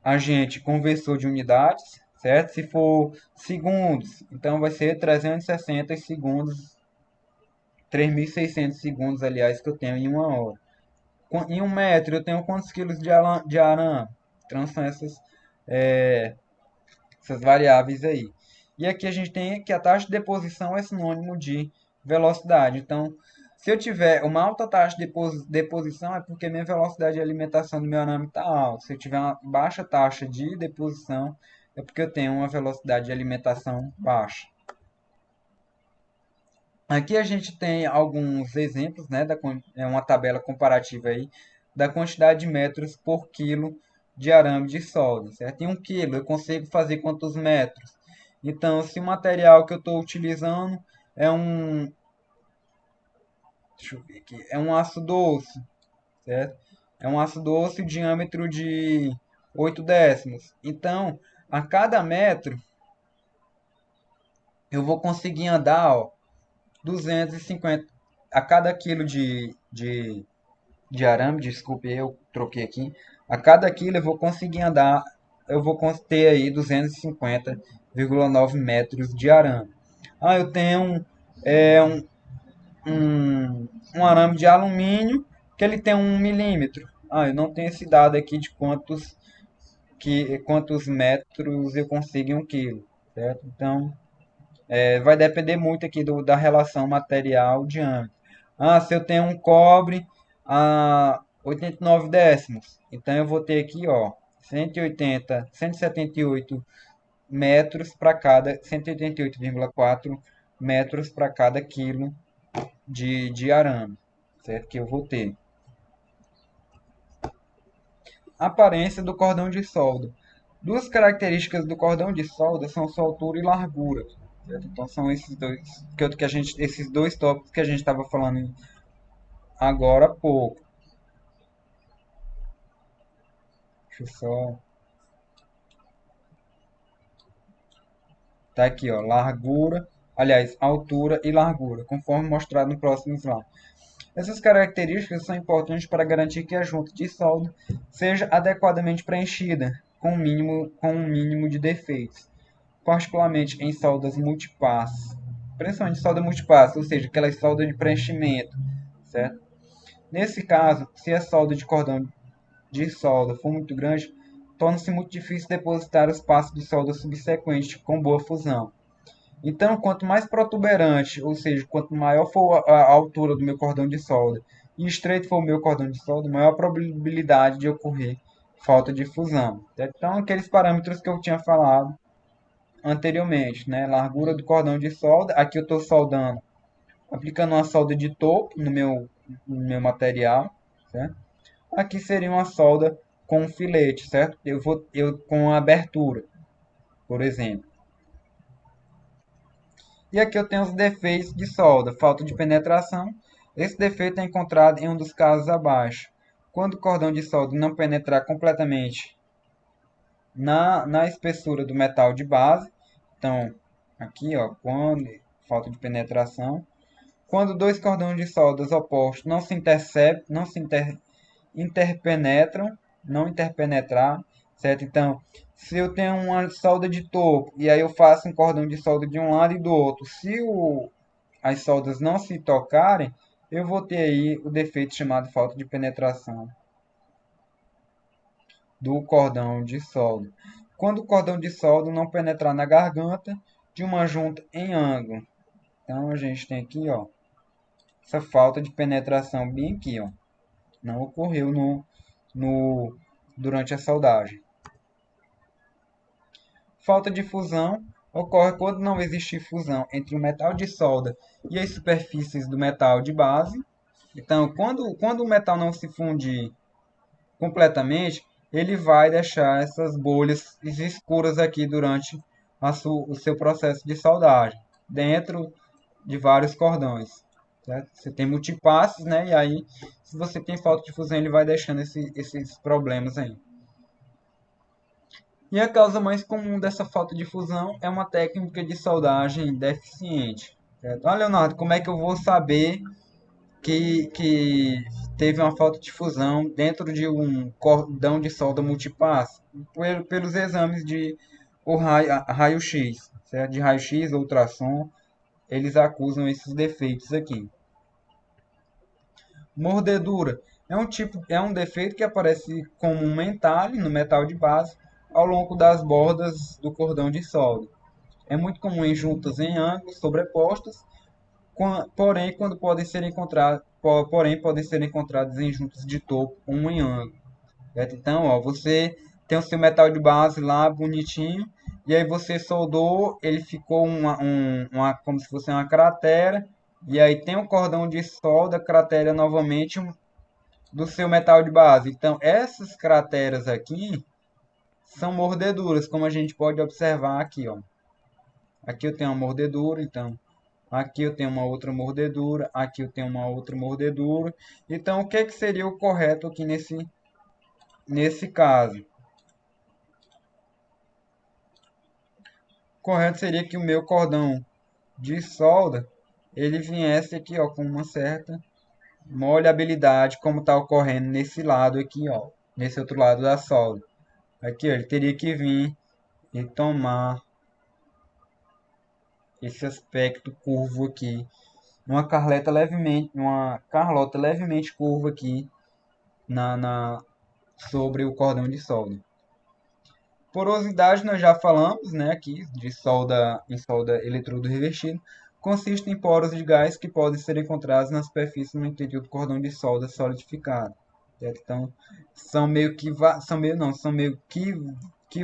agente conversor de unidades, certo? Se for segundos, então vai ser 360 segundos, 3.600 segundos, aliás, que eu tenho em uma hora. Em um metro, eu tenho quantos quilos de arame? Então, são essas variáveis aí. E aqui a gente tem que a taxa de deposição é sinônimo de velocidade. Então, se eu tiver uma alta taxa de deposição, é porque minha velocidade de alimentação do meu arame está alta. Se eu tiver uma baixa taxa de deposição, é porque eu tenho uma velocidade de alimentação baixa. Aqui a gente tem alguns exemplos, né, uma tabela comparativa aí da quantidade de metros por quilo de arame de solda, certo? Em 1 quilo eu consigo fazer quantos metros? Então, se o material que eu estou utilizando é deixa eu ver aqui, é um aço doce, certo? É um aço doce de diâmetro de 8 décimos. Então, a cada metro eu vou conseguir andar, ó, 250 a cada quilo de arame, desculpe, eu troquei aqui. A cada quilo eu vou ter aí 250,9 metros de arame. Ah, eu tenho um arame de alumínio que ele tem 1 milímetro. Ah, eu não tenho esse dado aqui de quantos metros eu consigo em 1 quilo, certo? Então, vai depender muito aqui da relação material-diâmetro. Ah, se eu tenho um cobre a 89 décimos, então eu vou ter aqui, ó, 178 metros para cada, 188,4 metros para cada quilo de arame, certo? Que eu vou ter. Aparência do cordão de solda. Duas características do cordão de solda são sua altura e largura. Certo? Então são esses dois tópicos que a gente estava falando agora há pouco. Deixa eu só. Tá aqui, ó, largura, aliás, altura e largura, conforme mostrado no próximo slide. Essas características são importantes para garantir que a junta de solda seja adequadamente preenchida, com um mínimo de defeitos, particularmente em soldas multipass, principalmente solda multipass, ou seja, aquela solda de preenchimento. certo? Nesse caso, se a solda de cordão de solda for muito grande, torna-se muito difícil depositar os passos de solda subsequentes com boa fusão. Então, quanto mais protuberante, ou seja, quanto maior for a altura do meu cordão de solda e estreito for o meu cordão de solda, maior a probabilidade de ocorrer falta de fusão. Então, aqueles parâmetros que eu tinha falado anteriormente, né? Largura do cordão de solda, aqui eu estou soldando, aplicando uma solda de topo no meu material, certo? Aqui seria uma solda com um filete, certo? Eu com uma abertura, por exemplo. E aqui eu tenho os defeitos de solda, falta de penetração. Esse defeito é encontrado em um dos casos abaixo. Quando o cordão de solda não penetrar completamente na espessura do metal de base. Então, aqui, ó, quando falta de penetração. Quando dois cordões de soldas opostos não se interceptam, não se interpenetram, não interpenetrar, certo? Então, se eu tenho uma solda de topo e aí eu faço um cordão de solda de um lado e do outro, se as soldas não se tocarem, eu vou ter aí o defeito chamado falta de penetração do cordão de solda. Quando o cordão de solda não penetrar na garganta de uma junta em ângulo. Então a gente tem aqui, ó, essa falta de penetração bem aqui, ó. Não ocorreu no, durante a soldagem. Falta de fusão ocorre quando não existe fusão entre o metal de solda e as superfícies do metal de base. Então, quando o metal não se fundir completamente, ele vai deixar essas bolhas escuras aqui durante o seu processo de soldagem, dentro de vários cordões. Certo? Você tem multipasses, né? E aí, se você tem falta de fusão, ele vai deixando esses problemas aí. E a causa mais comum dessa falta de fusão é uma técnica de soldagem deficiente. Certo? Ah, Leonardo, como é que eu vou saber que teve uma falta de fusão dentro de um cordão de solda multipass? Pelos exames de raio-x, certo? De raio-x, ultrassom, eles acusam esses defeitos aqui. Mordedura é um defeito que aparece como um entalhe no metal de base ao longo das bordas do cordão de solda. É muito comum em juntas em ângulos sobrepostos, porém podem ser encontrados em juntas de topo um em ângulo. Certo? Então, ó, você tem o seu metal de base lá bonitinho e aí você soldou, ele ficou como se fosse uma cratera. E aí tem um cordão de solda, cratera novamente do seu metal de base. Então, essas crateras aqui são mordeduras, como a gente pode observar aqui, ó. Aqui eu tenho uma mordedura, então aqui eu tenho uma outra mordedura, aqui eu tenho uma outra mordedura. Então, o que seria o correto aqui nesse caso? O correto seria que o meu cordão de solda ele viesse aqui, ó, com uma certa molhabilidade, como está ocorrendo nesse lado aqui, ó, nesse outro lado da solda. Aqui, ó, ele teria que vir e tomar esse aspecto curvo aqui, uma carlota levemente curva aqui sobre o cordão de solda. Porosidade nós já falamos, né, aqui de solda em solda eletrodo revestido, consiste em poros de gás que podem ser encontrados na superfície no interior do cordão de solda solidificado. Certo? Então, são meio que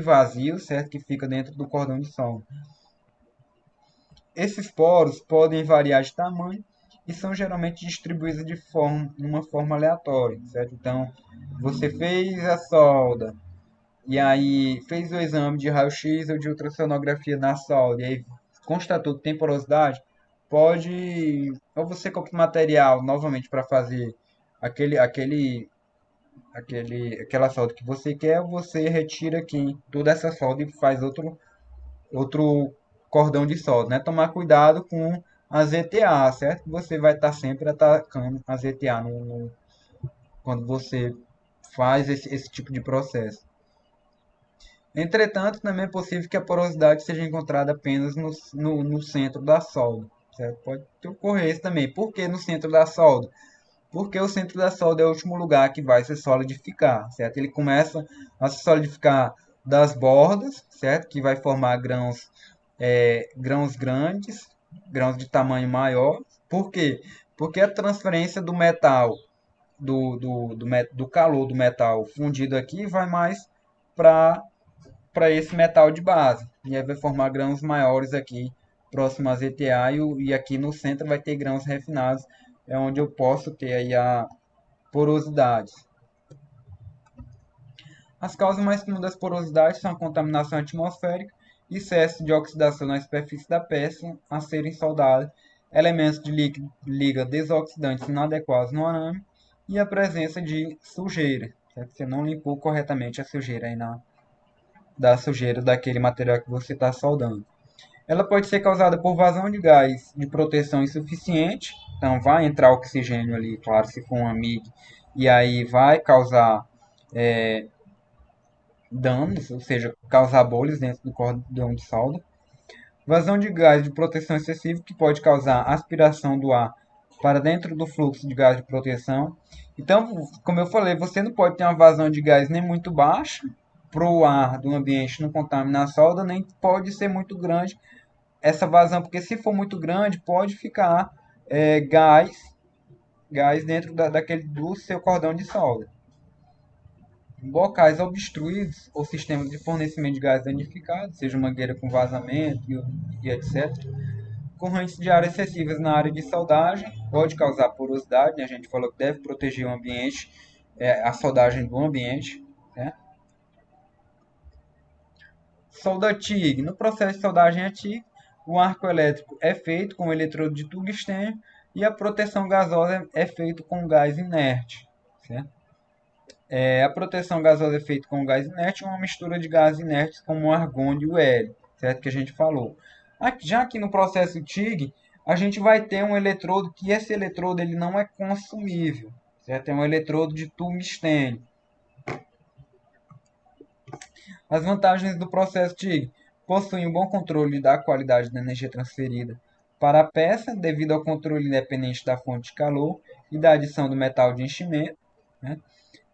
vazios, certo? Que fica dentro do cordão de solda. Esses poros podem variar de tamanho e são geralmente distribuídos numa forma aleatória, certo? Então, você fez a solda e aí fez o exame de raio-x ou de ultrassonografia na solda e aí constatou que tem porosidade, pode ou você compra material novamente para fazer aquela solda que você quer, ou você retira aqui toda essa solda e faz outro cordão de solda, né? Tomar cuidado com a ZTA, certo? Você vai estar sempre atacando a ZTA quando você faz esse tipo de processo. Entretanto, também é possível que a porosidade seja encontrada apenas no centro da solda, certo? Pode ocorrer isso também. Por que no centro da solda? porque o centro da solda é o último lugar que vai se solidificar, certo? Ele começa a se solidificar das bordas, certo? Que vai formar grãos, grãos grandes, grãos de tamanho maior. Por quê? Porque a transferência do metal, do calor do metal fundido aqui, vai mais para esse metal de base. E aí vai formar grãos maiores aqui, próximo a ZTA, e aqui no centro vai ter grãos refinados, é onde eu posso ter aí a porosidade. As causas mais comuns das porosidades são a contaminação atmosférica, excesso de oxidação na superfície da peça a serem soldadas, elementos de liga desoxidantes inadequados no arame e a presença de sujeira. Certo? Você não limpou corretamente a sujeira aí da sujeira daquele material que você está soldando. Ela pode ser causada por vazão de gás de proteção insuficiente, então vai entrar oxigênio ali, claro, se for um MIG, e aí vai causar danos, ou seja, causar bolhas dentro do cordão de solda. Vazão de gás de proteção excessivo, que pode causar aspiração do ar para dentro do fluxo de gás de proteção. Então, como eu falei, você não pode ter uma vazão de gás nem muito baixa para o ar do ambiente não contaminar a solda, nem pode ser muito grande essa vazão, porque se for muito grande, pode ficar gás dentro do seu cordão de solda. Bocais obstruídos ou sistemas de fornecimento de gás danificado, seja mangueira com vazamento e etc. Correntes de ar excessivas na área de soldagem pode causar porosidade, né? A gente falou que deve proteger o ambiente, a soldagem do ambiente. Né? Solda TIG. No processo de soldagem a TIG, o arco elétrico é feito com eletrodo de tungstênio e a proteção gasosa é feita com gás inerte. Certo? A proteção gasosa é feita com gás inerte, uma mistura de gases inertes como o argônio e o hélio, certo? Que a gente falou. Já que no processo TIG, a gente vai ter um eletrodo que esse eletrodo ele não é consumível, certo? É um eletrodo de tungstênio. As vantagens do processo TIG possuem um bom controle da qualidade da energia transferida para a peça, devido ao controle independente da fonte de calor e da adição do metal de enchimento. Né?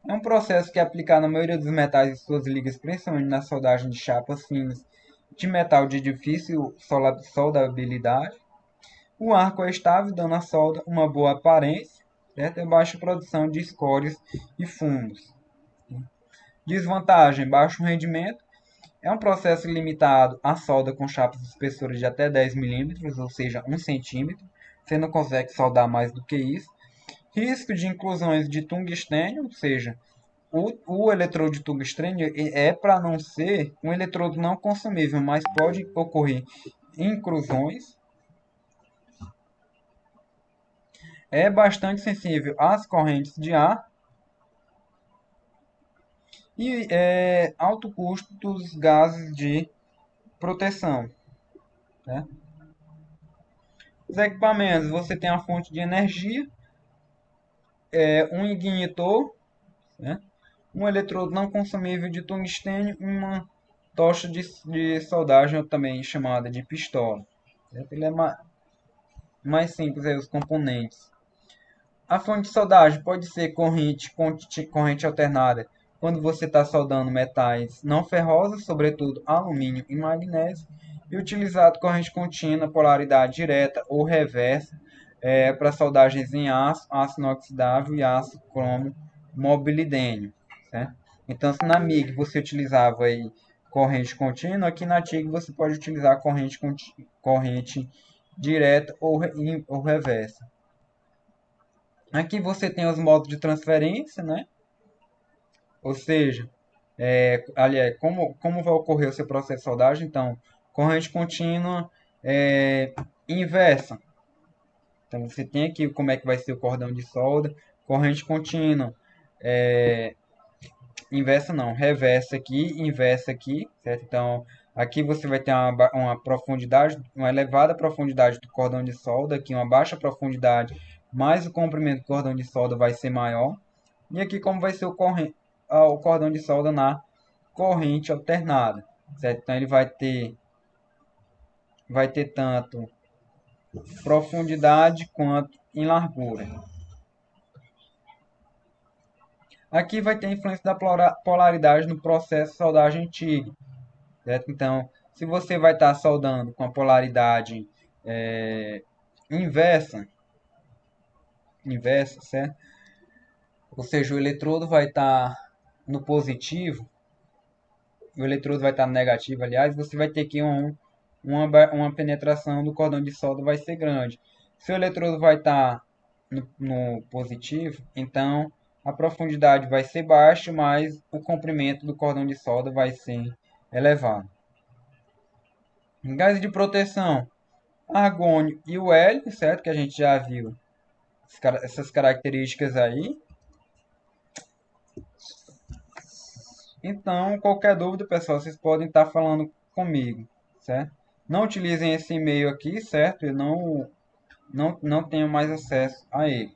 É um processo que é aplicado na maioria dos metais e suas ligas, principalmente na soldagem de chapas finas de metal de difícil soldabilidade. O arco é estável, dando à solda uma boa aparência, certo? E baixa produção de escórias e fumos. Desvantagem: baixo rendimento. É um processo limitado à solda com chapas espessoras de até 10 milímetros, ou seja, 1 centímetro. Você não consegue soldar mais do que isso. Risco de inclusões de tungstênio, ou seja, o eletrodo de tungstênio é para não ser um eletrodo não consumível, mas pode ocorrer inclusões. É bastante sensível às correntes de ar e alto custo dos gases de proteção. Né? Os equipamentos, você tem a fonte de energia, um ignitor, né? Um eletrodo não consumível de tungstênio, uma tocha de soldagem, também chamada de pistola. Certo? Ele é mais simples aí, os componentes. A fonte de soldagem pode ser corrente alternada quando você está soldando metais não ferrosos, sobretudo alumínio e magnésio, e utilizado corrente contínua, polaridade direta ou reversa para soldagens em aço, aço inoxidável e aço cromo mobilidênio. Certo? Então, se na MIG você utilizava aí corrente contínua, aqui na TIG você pode utilizar corrente direta ou reversa. Aqui você tem os modos de transferência, né? Ou seja, aliás, como vai ocorrer o seu processo de soldagem? Então, corrente contínua inversa. Então, você tem aqui como é que vai ser o cordão de solda. Corrente contínua inversa não, reversa aqui, inversa aqui, certo? Então, aqui você vai ter uma profundidade, uma elevada profundidade do cordão de solda, aqui uma baixa profundidade, mas o comprimento do cordão de solda vai ser maior. E aqui como vai ser o cordão de solda na corrente alternada, certo? Então ele vai ter tanto profundidade quanto em largura. Aqui vai ter a influência da polaridade no processo de soldagem TIG, certo? Então, se você vai estar soldando com a polaridade inversa, certo? Ou seja, o eletrodo vai estar no positivo, o eletrodo vai estar no negativo, aliás, você vai ter que uma penetração do cordão de solda vai ser grande. Se o eletrodo vai estar no positivo, então a profundidade vai ser baixa, mas o comprimento do cordão de solda vai ser elevado. Em gás de proteção, argônio e o hélio, certo? Que a gente já viu essas características aí. Então, qualquer dúvida, pessoal, vocês podem estar falando comigo, certo? Não utilizem esse e-mail aqui, certo? Eu não tenho mais acesso a ele.